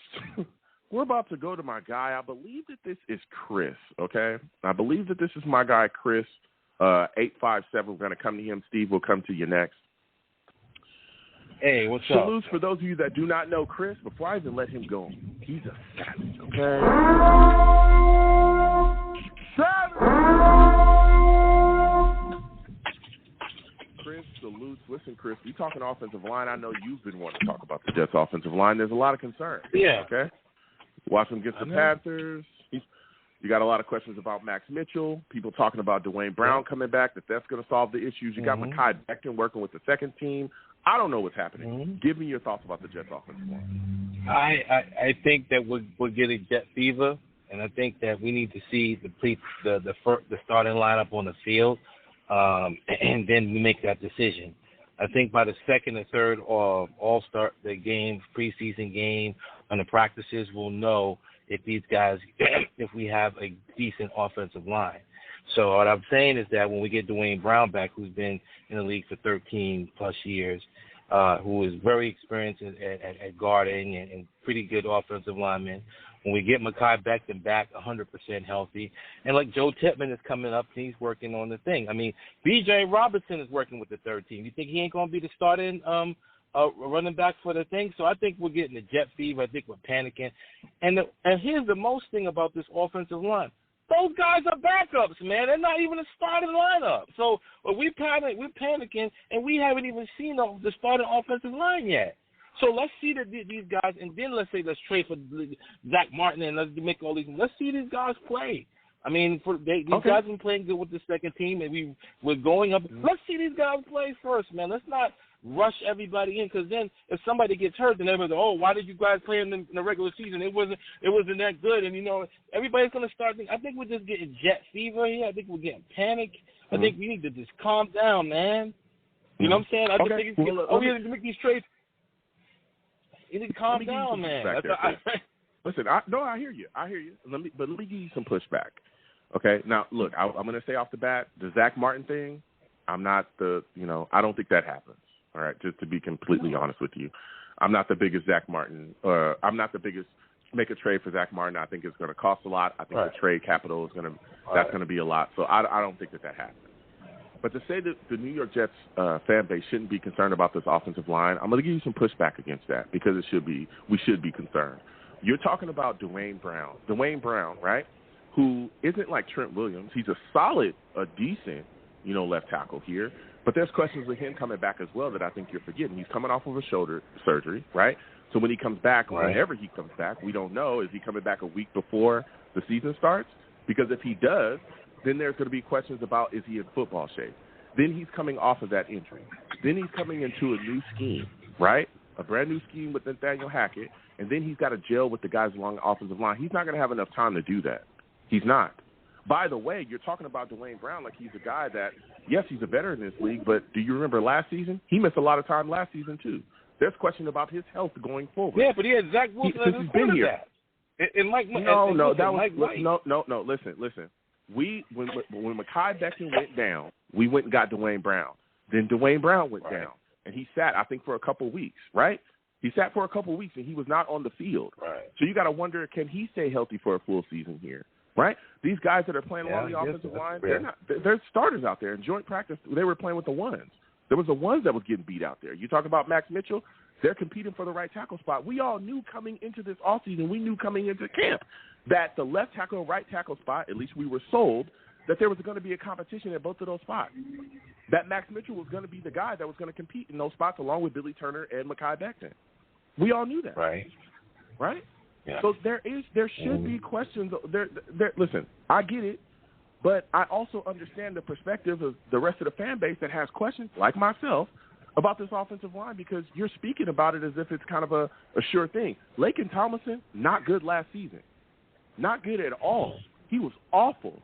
we're about to go to my guy. I believe that this is Chris, okay? I believe that this is my guy, Chris, 857. We're going to come to him. Steve, we'll come to you next. Hey, what's up? Salutes for those of you that do not know Chris. Before I even let him go, he's a savage, okay? Chris, salutes. Listen, Chris, you talking offensive line. I know you've been wanting to talk about the Jets' offensive line. There's a lot of concern. Yeah. Okay? Watch them against the Panthers. You got a lot of questions about Max Mitchell. People talking about Dwayne Brown coming back, that's going to solve the issues. You got Mekhi Becton working with the second team. I don't know what's happening. Give me your thoughts about the Jets' offensive line. I think that we're getting jet fever, and I think that we need to see the starting lineup on the field, and then we make that decision. I think by the second or third of all-star the game, preseason game, and the practices, we'll know if these guys, if we have a decent offensive line. So what I'm saying is that when we get Dwayne Brown back, who's been in the league for 13-plus years, who is very experienced at guarding and pretty good offensive lineman, when we get Mekhi Becton back 100% healthy, and like Joe Tippmann is coming up, and he's working on the thing. I mean, B.J. Robertson is working with the third team. You think he ain't going to be the starting running back for the thing? So I think we're getting the jet fever. I think we're panicking. And here's the most thing about this offensive line. Those guys are backups, man. They're not even a starting lineup. So we're panicking, and we haven't even seen the starting offensive line yet. So let's see these guys, and then let's trade for Zach Martin, and let's make all these. Let's see these guys play. I mean, these guys have been playing good with the second team, and we're going up. Let's see these guys play first, man. Let's not rush everybody in, because then if somebody gets hurt, then everybody's why did you guys play in the regular season? It wasn't that good, and everybody's going to start thinking. I think we're just getting jet fever here. I think we're getting panic. I think we need to just calm down, man. You know what I'm saying? I just think we have to make these trades. You need to calm down, man. Listen, I hear you. Let me give you some pushback. Okay, now look, I'm going to say off the bat, the Zach Martin thing, I don't think that happens. All right, just to be completely honest with you, I'm not the biggest Zach Martin. I'm not the biggest make a trade for Zach Martin. I think it's going to cost a lot. I think the trade capital is that's going to be a lot. So I don't think that happens. But to say that the New York Jets fan base shouldn't be concerned about this offensive line, I'm going to give you some pushback against that, because we should be concerned. You're talking about Dwayne Brown, right? Who isn't like Trent Williams. He's a decent, left tackle here. But there's questions with him coming back as well that I think you're forgetting. He's coming off of a shoulder surgery, right? So when he comes back, whenever he comes back, we don't know. Is he coming back a week before the season starts? Because if he does, then there's going to be questions about, is he in football shape? Then he's coming off of that injury. Then he's coming into a new scheme, right? A brand new scheme with Nathaniel Hackett, and then he's got to gel with the guys along the offensive line. He's not going to have enough time to do that. He's not. By the way, you're talking about Dwayne Brown like he's a guy that, yes, he's a veteran in this league, but do you remember last season? He missed a lot of time last season, too. There's question about his health going forward. Yeah, but he had Zach Wilson as his quarterback. Listen. When Mekhi Becton went down, we went and got Dwayne Brown. Then Dwayne Brown went down, and he sat, I think, for a couple of weeks, right? He sat for a couple of weeks, and he was not on the field. Right. So you got to wonder, can he stay healthy for a full season here? Right? These guys that are playing along the offensive line, they're starters out there. In joint practice, they were playing with the ones. There was the ones that was getting beat out there. You talk about Max Mitchell, they're competing for the right tackle spot. We all knew coming into this offseason, we knew coming into camp, that the left tackle and right tackle spot, at least we were sold, that there was going to be a competition at both of those spots. That Max Mitchell was going to be the guy that was going to compete in those spots along with Billy Turner and Mekhi Becton. We all knew that. Right? Yeah. So there should be questions. Listen, I get it, but I also understand the perspective of the rest of the fan base that has questions, like myself, about this offensive line because you're speaking about it as if it's kind of a sure thing. Laken Tomlinson, not good last season. Not good at all. He was awful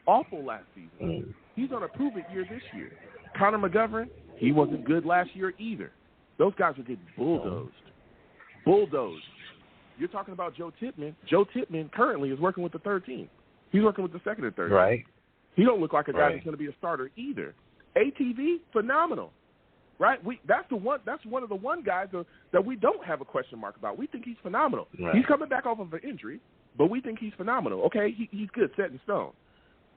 last season. He's on a prove-it year this year. Connor McGovern, he wasn't good last year either. Those guys were getting bulldozed. You're talking about Joe Tippmann. Joe Tippmann currently is working with the third team. He's working with the second and third. Right. He don't look like a guy that's going to be a starter either. ATV, phenomenal. Right? That's one of the one guys that we don't have a question mark about. We think he's phenomenal. Right. He's coming back off of an injury, but we think he's phenomenal. Okay, he's good, set in stone.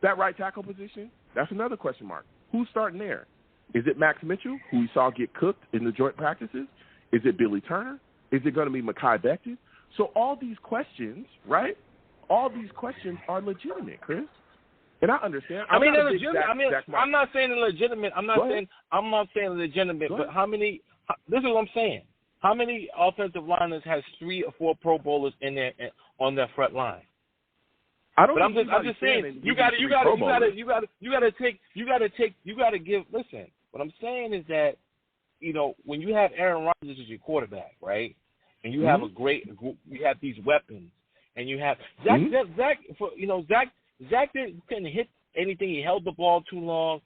That right tackle position, that's another question mark. Who's starting there? Is it Max Mitchell, who we saw get cooked in the joint practices? Is it Billy Turner? Is it going to be Mekhi Becton? So all these questions, right? All these questions are legitimate, Chris. And I understand. I'm not saying they're legitimate. I'm not saying legitimate. But how many? This is what I'm saying. How many offensive linemen has 3 or 4 Pro Bowlers in there on their front line? I don't. I'm just saying you got to give. Listen, what I'm saying is that when you have Aaron Rodgers as your quarterback, right, and you have you have these weapons, and you have Zach couldn't hit anything. He held the ball too long,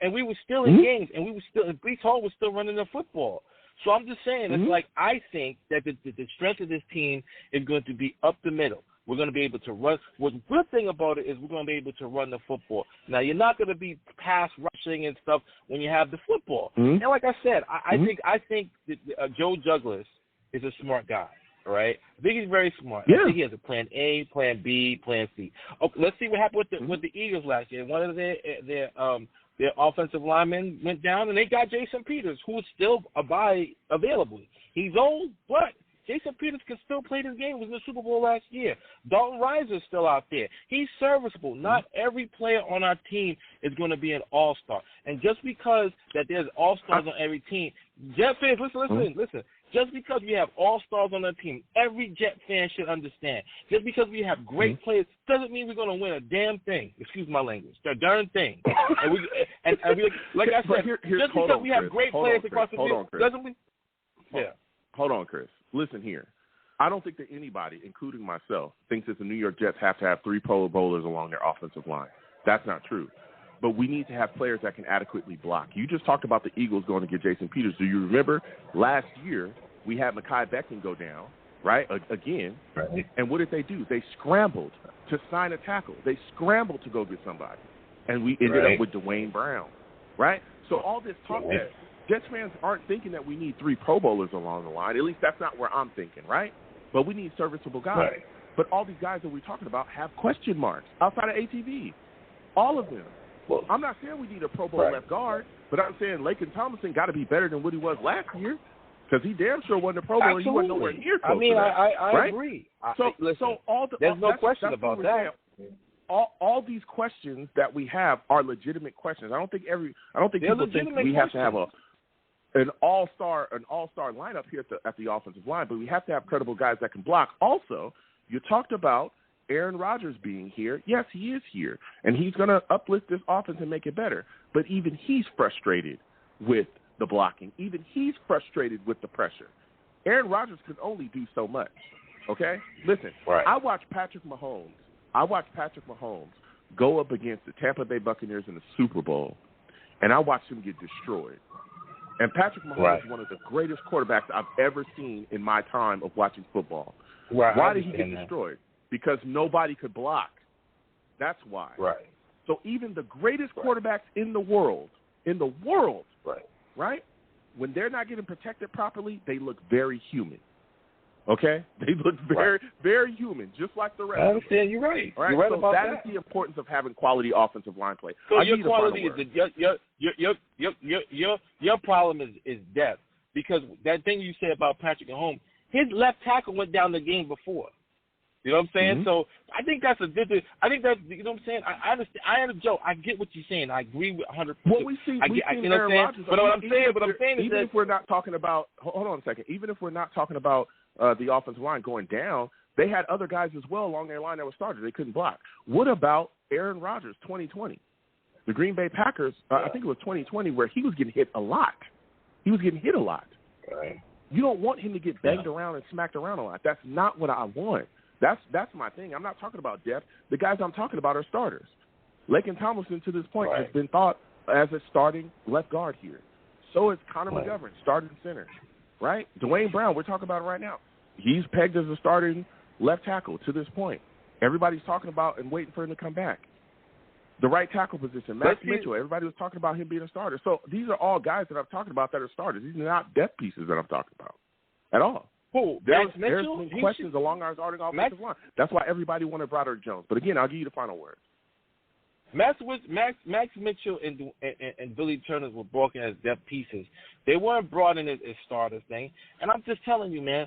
and we were still in games, and Breece Hall was still running the football. So I'm just saying, it's like I think that the strength of this team is going to be up the middle. We're going to be able to run. What's the good thing about it is we're going to be able to run the football. Now, you're not going to be pass rushing and stuff when you have the football. And like I said, I think that Joe Douglas is a smart guy. Right, I think he's very smart. Yeah. I think he has a plan A, plan B, plan C. Okay, let's see what happened with the Eagles last year. One of their offensive linemen went down, and they got Jason Peters, who is still available. He's old, but Jason Peters can still play this game. He was in the Super Bowl last year. Dalton Reiser is still out there. He's serviceable. Not every player on our team is going to be an all-star. And just because that there's all-stars on every team, Jet fans, listen. Just because we have all-stars on our team, every Jet fan should understand. Just because we have great players doesn't mean we're going to win a damn thing. Excuse my language. The darn thing. and we, like I said, just because we have great players across the field, doesn't mean. Yeah. Hold on, Chris. Listen here. I don't think that anybody, including myself, thinks that the New York Jets have to have 3 Pro Bowlers along their offensive line. That's not true. But we need to have players that can adequately block. You just talked about the Eagles going to get Jason Peters. Do you remember last year we had Mekhi Becton go down, right, again? Right. And what did they do? They scrambled to sign a tackle. They scrambled to go get somebody. And we ended up with Dwayne Brown, right? So all this talk that Jets fans aren't thinking that we need 3 Pro Bowlers along the line. At least that's not where I'm thinking, right? But we need serviceable guys. Right. But all these guys that we're talking about have question marks outside of ATV. All of them. Well, I'm not saying we need a Pro Bowl left guard, but I'm saying Laken Tomlinson got to be better than what he was last year because he damn sure wasn't a Pro Bowl and he wasn't nowhere near close to that. I agree. There's no question about that. All these questions that we have are legitimate questions. I don't think people think we have to have an all-star lineup here at the offensive line, but we have to have credible guys that can block. Also, you talked about Aaron Rodgers being here. Yes, he is here, and he's going to uplift this offense and make it better. But even he's frustrated with the blocking. Even he's frustrated with the pressure. Aaron Rodgers can only do so much, okay? Listen, I watched Patrick Mahomes go up against the Tampa Bay Buccaneers in the Super Bowl, and I watched him get destroyed. And Patrick Mahomes is one of the greatest quarterbacks I've ever seen in my time of watching football. Why did he get destroyed? Because nobody could block. That's why. Right. So even the greatest quarterbacks in the world, right, when they're not getting protected properly, they look very human. Okay? They look very, very human, just like the rest. I understand. You're right. All right? You're right so about that. That is the importance of having quality offensive line play. So your quality is your problem is depth, because that thing you said about Patrick Mahomes, his left tackle went down the game before. You know what I'm saying? Mm-hmm. So I think that's a different. I think that's, you know what I'm saying. I understand. Joe, I get what you're saying. I agree with 100%. What we've seen, you know Aaron Rodgers. But what I'm saying is even if we're not talking about, hold on a second. Even if we're not talking about the offensive line going down, they had other guys as well along their line that were starters. They couldn't block. What about Aaron Rodgers, 2020? The Green Bay Packers, I think it was 2020, where he was getting hit a lot. He was getting hit a lot. Right. You don't want him to get banged around and smacked around a lot. That's not what I want. That's my thing. I'm not talking about depth. The guys I'm talking about are starters. Lakin Tomlinson, to this point, has been thought as a starting left guard here. So is Connor McGovern, starting center, right? Dwayne Brown, we're talking about it right now. He's pegged as a starting left tackle to this point. Everybody's talking about and waiting for him to come back. The right tackle position, Max Mitchell, everybody was talking about him being a starter. So these are all guys that I'm talking about that are starters. These are not depth pieces that I'm talking about at all. Who? There's been questions along our starting offensive line. That's why everybody wanted Broderick Jones. But, again, I'll give you the final word. Max Mitchell and Billy Turner were brought in as depth pieces. They weren't brought in as starters, thing. And I'm just telling you, man.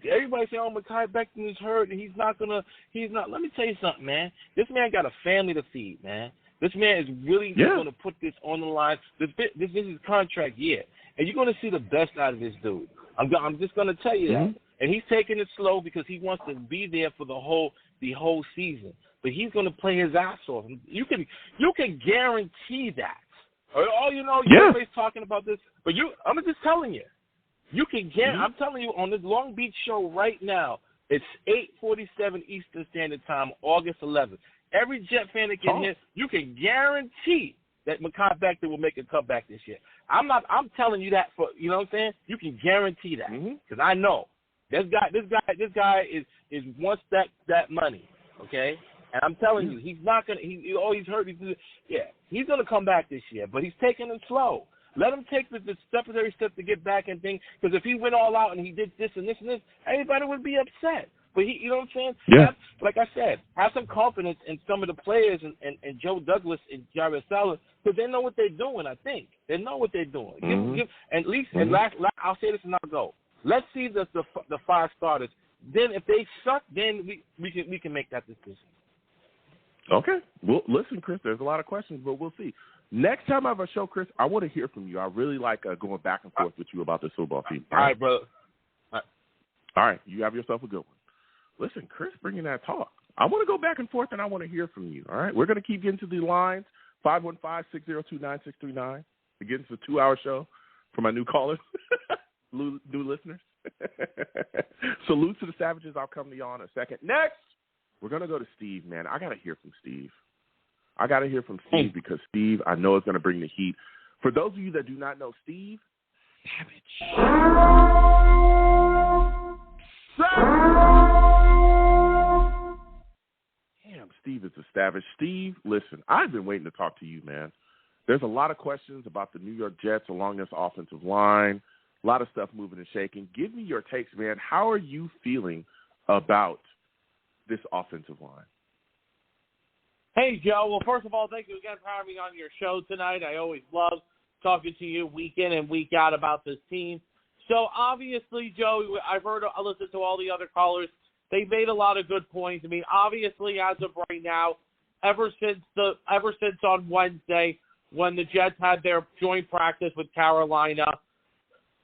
Everybody say, "Oh, Mekhi Becton is hurt and he's not." Let me tell you something, man. This man got a family to feed, man. This man is really going to put this on the line. This is his contract year, and you're going to see the best out of this dude. I'm just going to tell you that. And he's taking it slow because he wants to be there for the whole season. But he's going to play his ass off. You can guarantee that. Everybody's talking about this, but I'm just telling you. You can I'm telling you on this Long Beach show right now. It's 8:47 Eastern Standard Time, August 11th. Every Jet fan that can hear, you can guarantee that Mekhi Becton will make a comeback this year. I'm telling you that for, you know what I'm saying? You can guarantee that because I know this guy is wants that money, okay? And I'm telling you, he's not gonna. He's hurt. He's gonna come back this year, but he's taking it slow. Let him take the necessary steps to get back and thing. Because if he went all out and he did this and this and this, everybody would be upset. But you know what I'm saying? Yeah. Like I said, have some confidence in some of the players and Joe Douglas and Jared Saleh because they know what they're doing. I think they know what they're doing. At least, and last, I'll say this and I'll go. Let's see the 5 starters. Then if they suck, then we can make that decision. Okay. Well, listen, Chris, there's a lot of questions, but we'll see. Next time I have a show, Chris, I want to hear from you. I really like going back and forth with you about the football team. All right, brother. All right. You have yourself a good one. Listen, Chris, bringing that talk. I want to go back and forth, and I want to hear from you. All right? We're going to keep getting to the lines, 515-602-9639. Again, it's a 2-hour show for my new callers, new listeners. Salute to the Savages. I'll come to you in a second. Next, we're going to go to Steve, man. I got to hear from Steve. Because Steve, I know, is going to bring the heat. For those of you that do not know Steve, Savage. Damn, Steve is a savage. Steve, listen, I've been waiting to talk to you, man. There's a lot of questions about the New York Jets along this offensive line. A lot of stuff moving and shaking. Give me your takes, man. How are you feeling about this offensive line? Hey, Joe. Well, first of all, thank you again for having me on your show tonight. I always love talking to you week in and week out about this team. So, obviously, Joe, I listened to all the other callers. They made a lot of good points. I mean, obviously, as of right now, ever since on Wednesday when the Jets had their joint practice with Carolina,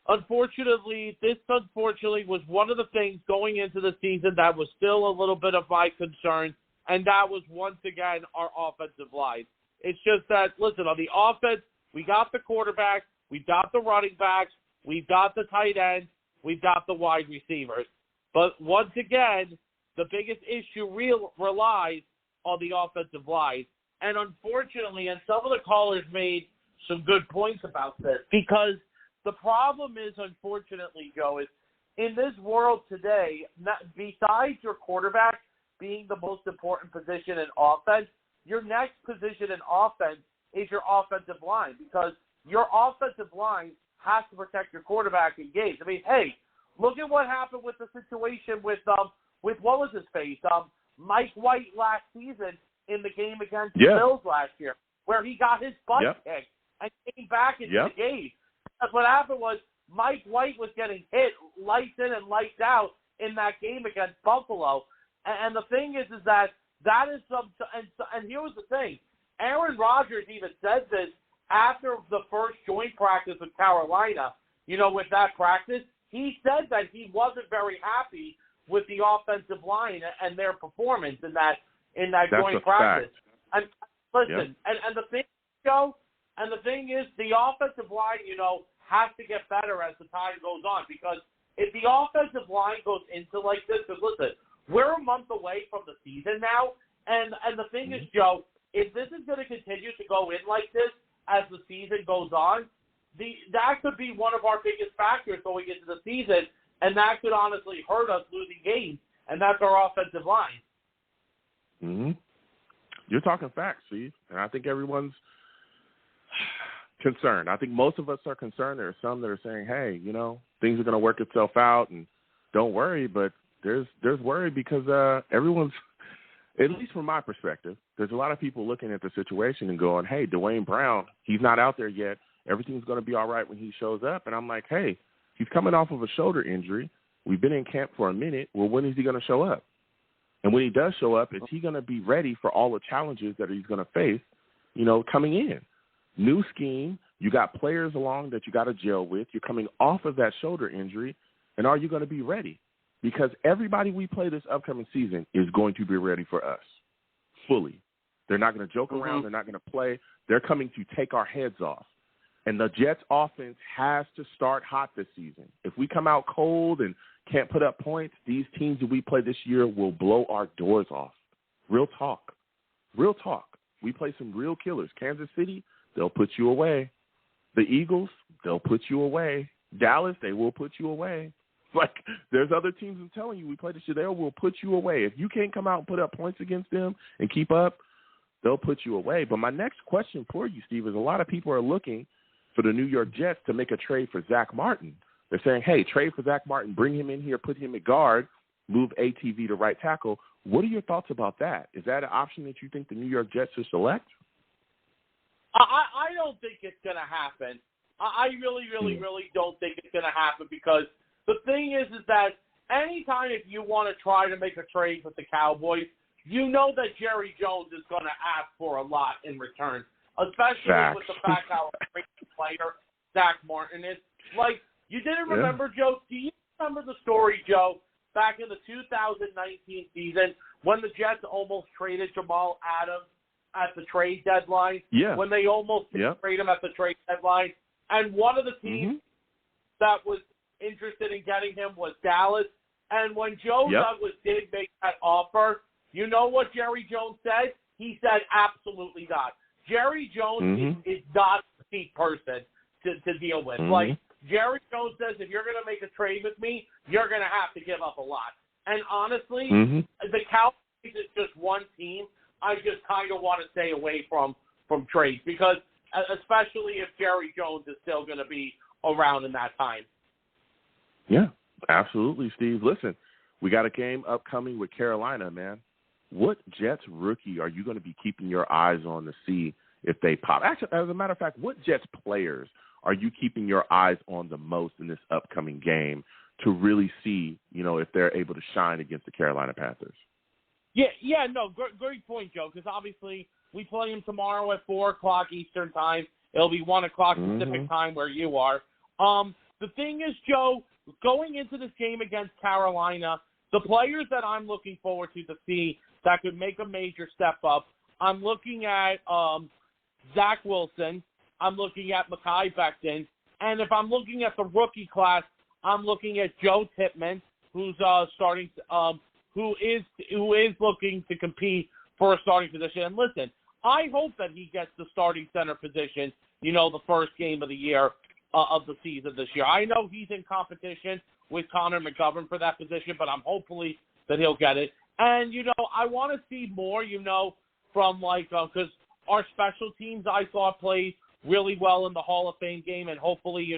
unfortunately was one of the things going into the season that was still a little bit of my concern, and that was, once again, our offensive line. It's just that, listen, on the offense, we got the quarterback, we got the running backs, we've got the tight ends, we've got the wide receivers. But once again, the biggest issue relies on the offensive line. And unfortunately, and some of the callers made some good points about this, because the problem is, unfortunately, Joe, is in this world today, besides your quarterback being the most important position in offense, your next position in offense is your offensive line, because your offensive line has to protect your quarterback in games. I mean, hey, look at what happened with the situation with what was his face? Mike White last season in the game against the Bills last year, where he got his butt kicked and came back into the game. Because what happened was Mike White was getting hit lights in and lights out in that game against Buffalo. And the thing is that is and here was the thing. Aaron Rodgers even said this after the first joint practice with Carolina, with that practice. He said that he wasn't very happy with the offensive line and their performance in that joint practice. And listen, and the thing, Joe, and the thing is, the offensive line, has to get better as the time goes on, because if the offensive line goes into like this, because listen, we're a month away from the season now, and the thing is, Joe, if this is going to continue to go in like this as the season goes on, that could be one of our biggest factors going into the season, and that could honestly hurt us losing games, and that's our offensive line. Mm-hmm. You're talking facts, Steve, and I think everyone's concerned. I think most of us are concerned. There are some that are saying, hey, things are going to work itself out, and don't worry, but there's worry because everyone's, at least from my perspective, there's a lot of people looking at the situation and going, hey, Dwayne Brown, he's not out there yet. Everything's going to be all right when he shows up. And I'm like, hey, he's coming off of a shoulder injury. We've been in camp for a minute. Well, when is he going to show up? And when he does show up, is he going to be ready for all the challenges that he's going to face, coming in? New scheme, you got players along that you got to gel with. You're coming off of that shoulder injury, and are you going to be ready? Because everybody we play this upcoming season is going to be ready for us fully. They're not going to joke around. They're not going to play. They're coming to take our heads off. And the Jets offense has to start hot this season. If we come out cold and can't put up points, these teams that we play this year will blow our doors off. Real talk. Real talk. We play some real killers. Kansas City, they'll put you away. The Eagles, they'll put you away. Dallas, they will put you away. Like, there's other teams I'm telling you we play this year, they will put you away. If you can't come out and put up points against them and keep up, they'll put you away. But my next question for you, Steve, is a lot of people are looking for the New York Jets to make a trade for Zach Martin. They're saying, hey, trade for Zach Martin, bring him in here, put him at guard, move ATV to right tackle. What are your thoughts about that? Is that an option that you think the New York Jets should select? I don't think it's going to happen. I really don't think it's going to happen, because the thing is that anytime if you want to try to make a trade with the Cowboys, you know that Jerry Jones is going to ask for a lot in return, especially with the fact how a great player Zach Martin is. Like, you didn't remember, Joe? Do you remember the story, Joe, back in the 2019 season when the Jets almost traded Jamal Adams at the trade deadline? Yeah. When they almost traded him at the trade deadline. And one of the teams that was interested in getting him was Dallas. And when Joe Douglas did make that offer, you know what Jerry Jones said? He said, absolutely not. Jerry Jones is not a cheap person to deal with. Like, Jerry Jones says, if you're going to make a trade with me, you're going to have to give up a lot. And honestly, the Cowboys is just one team I just kind of want to stay away from trades, because especially if Jerry Jones is still going to be around in that time. Yeah, absolutely, Steve. Listen, we got a game upcoming with Carolina, man. What Jets rookie are you going to be keeping your eyes on to see if they pop? Actually, as a matter of fact, what Jets players are you keeping your eyes on the most in this upcoming game to really see, if they're able to shine against the Carolina Panthers? Great point, Joe, because obviously we play them tomorrow at 4 o'clock Eastern time. It'll be 1 o'clock Pacific time where you are. The thing is, Joe, going into this game against Carolina, the players that I'm looking forward to see that could make a major step up, I'm looking at Zach Wilson, I'm looking at Mekhi Becton, and if I'm looking at the rookie class, I'm looking at Joe Tippmann, who's starting who is looking to compete for a starting position. And listen, I hope that he gets the starting center position, the first game of the year, of the season this year. I know he's in competition with Connor McGovern for that position, but I'm hopefully that he'll get it. And, I want to see more, from because our special teams I thought played really well in the Hall of Fame game, and hopefully,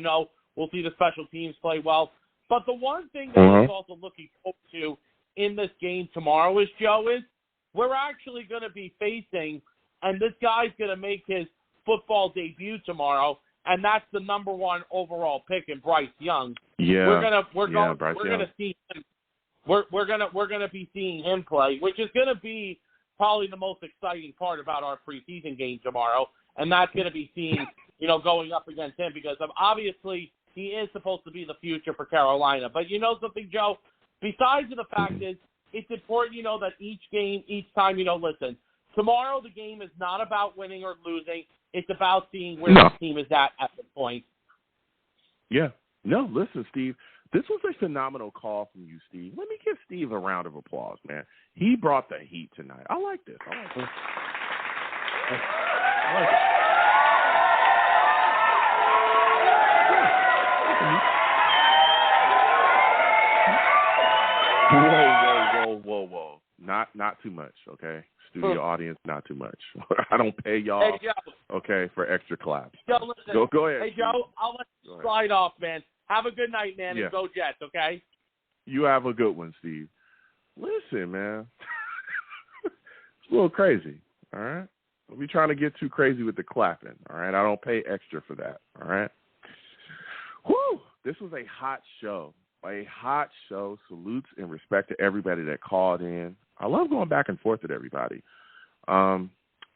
we'll see the special teams play well. But the one thing that I'm also looking forward to in this game tomorrow is, Joe, is we're actually going to be facing, and this guy's going to make his football debut tomorrow, and that's the number 1 overall pick in Bryce Young. Yeah, we're going to see him. We're gonna be seeing him play, which is going to be probably the most exciting part about our preseason game tomorrow, and that's going to be seeing going up against him, because obviously he is supposed to be the future for Carolina. But something, Joe, besides the fact is it's important that each game, each time, listen, tomorrow the game is not about winning or losing. It's about seeing where the team is at the point. Yeah. No, listen, Steve, this was a phenomenal call from you, Steve. Let me give Steve a round of applause, man. He brought the heat tonight. I like this. I like it. Whoa. Not too much, okay? Studio audience, not too much. I don't pay y'all, hey, Joe. Okay, for extra claps. Joe, listen. Go ahead. Hey, Joe, I'll let you slide off, man. Have a good night, man, Yeah. and go Jets, okay? You have a good one, Steve. Listen, man. It's a little crazy, all right? Don't be trying to get too crazy with the clapping, all right? I don't pay extra for that, all right? Whew! This was a hot show. A hot show. Salutes and respect to everybody that called in. I love going back and forth with everybody. We're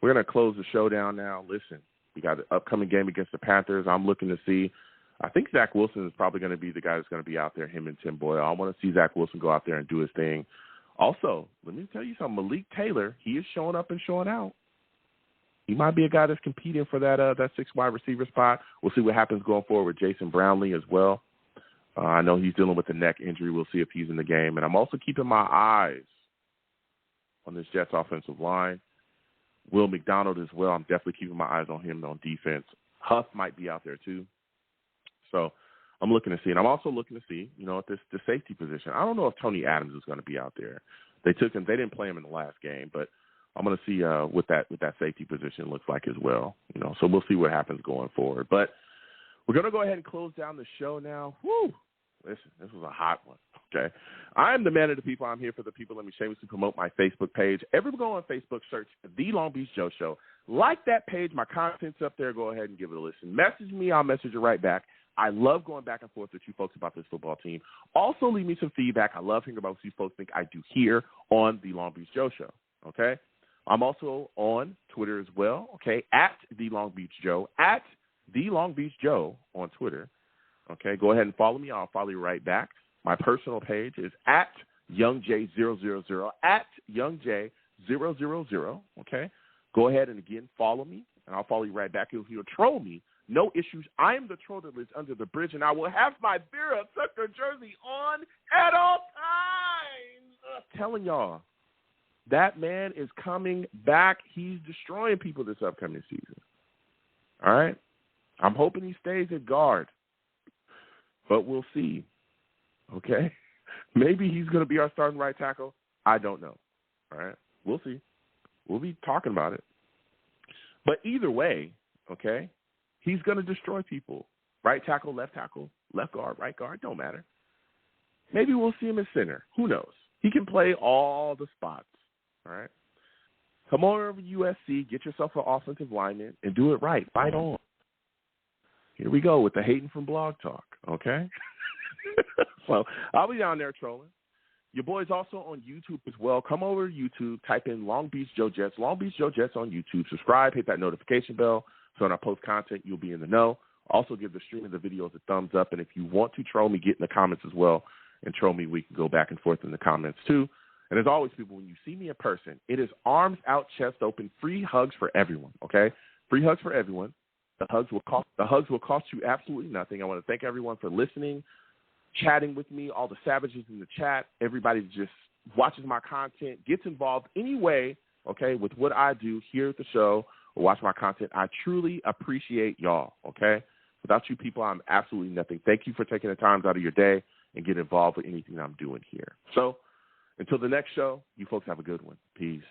going to close the show down now. Listen, we got an upcoming game against the Panthers. I'm looking to see. I think Zach Wilson is probably going to be the guy that's going to be out there, him and Tim Boyle. I want to see Zach Wilson go out there and do his thing. Also, let me tell you something. Malik Taylor, he is showing up and showing out. He might be a guy that's competing for that 6 wide receiver spot. We'll see what happens going forward with Jason Brownlee as well. I know he's dealing with a neck injury. We'll see if he's in the game. And I'm also keeping my eyes on this Jets offensive line. Will McDonald as well. I'm definitely keeping my eyes on him on defense. Huff might be out there too. So I'm looking to see. And I'm also looking to see, at the safety position. I don't know if Tony Adams is going to be out there. They took him. They didn't play him in the last game, but I'm going to see what that safety position looks like as well. So we'll see what happens going forward. But we're going to go ahead and close down the show now. Woo! Listen, this was a hot one, okay? I'm the man of the people. I'm here for the people. Let me shamelessly promote my Facebook page. Everyone go on Facebook, search The Long Beach Joe Show. Like that page. My content's up there. Go ahead and give it a listen. Message me. I'll message you right back. I love going back and forth with you folks about this football team. Also, leave me some feedback. I love hearing about what you folks think I do here on The Long Beach Joe Show, okay? I'm also on Twitter as well, okay, at The Long Beach Joe, at The Long Beach Joe on Twitter. Okay, go ahead and follow me. I'll follow you right back. My personal page is at YoungJ000, at YoungJ000, okay? Go ahead and, again, follow me, and I'll follow you right back. If you'll troll me, no issues. I am the troll that lives under the bridge, and I will have my Vera Tucker jersey on at all times. I'm telling y'all, that man is coming back. He's destroying people this upcoming season. All right? I'm hoping he stays at guard. But we'll see, okay? Maybe he's going to be our starting right tackle. I don't know, all right? We'll see. We'll be talking about it. But either way, okay, he's going to destroy people. Right tackle, left guard, right guard, don't matter. Maybe we'll see him as center. Who knows? He can play all the spots, all right? Come on over to USC, get yourself an offensive lineman, and do it right. Fight on. Here we go with the hating from Blog Talk, okay? So I'll be down there trolling. Your boy's also on YouTube as well. Come over to YouTube, type in Long Beach Joe Jets, Long Beach Joe Jets on YouTube. Subscribe, hit that notification bell so when I post content, you'll be in the know. Also give the stream of the videos a thumbs up. And if you want to troll me, get in the comments as well and troll me. We can go back and forth in the comments too. And as always, people, when you see me in person, it is arms out, chest open, free hugs for everyone, okay? Free hugs for everyone. The hugs will cost you absolutely nothing. I want to thank everyone for listening, chatting with me, all the savages in the chat, everybody that just watches my content, gets involved anyway, okay, with what I do here at the show or watch my content. I truly appreciate y'all, okay? Without you people, I'm absolutely nothing. Thank you for taking the time out of your day and get involved with anything I'm doing here. So until the next show, you folks have a good one. Peace.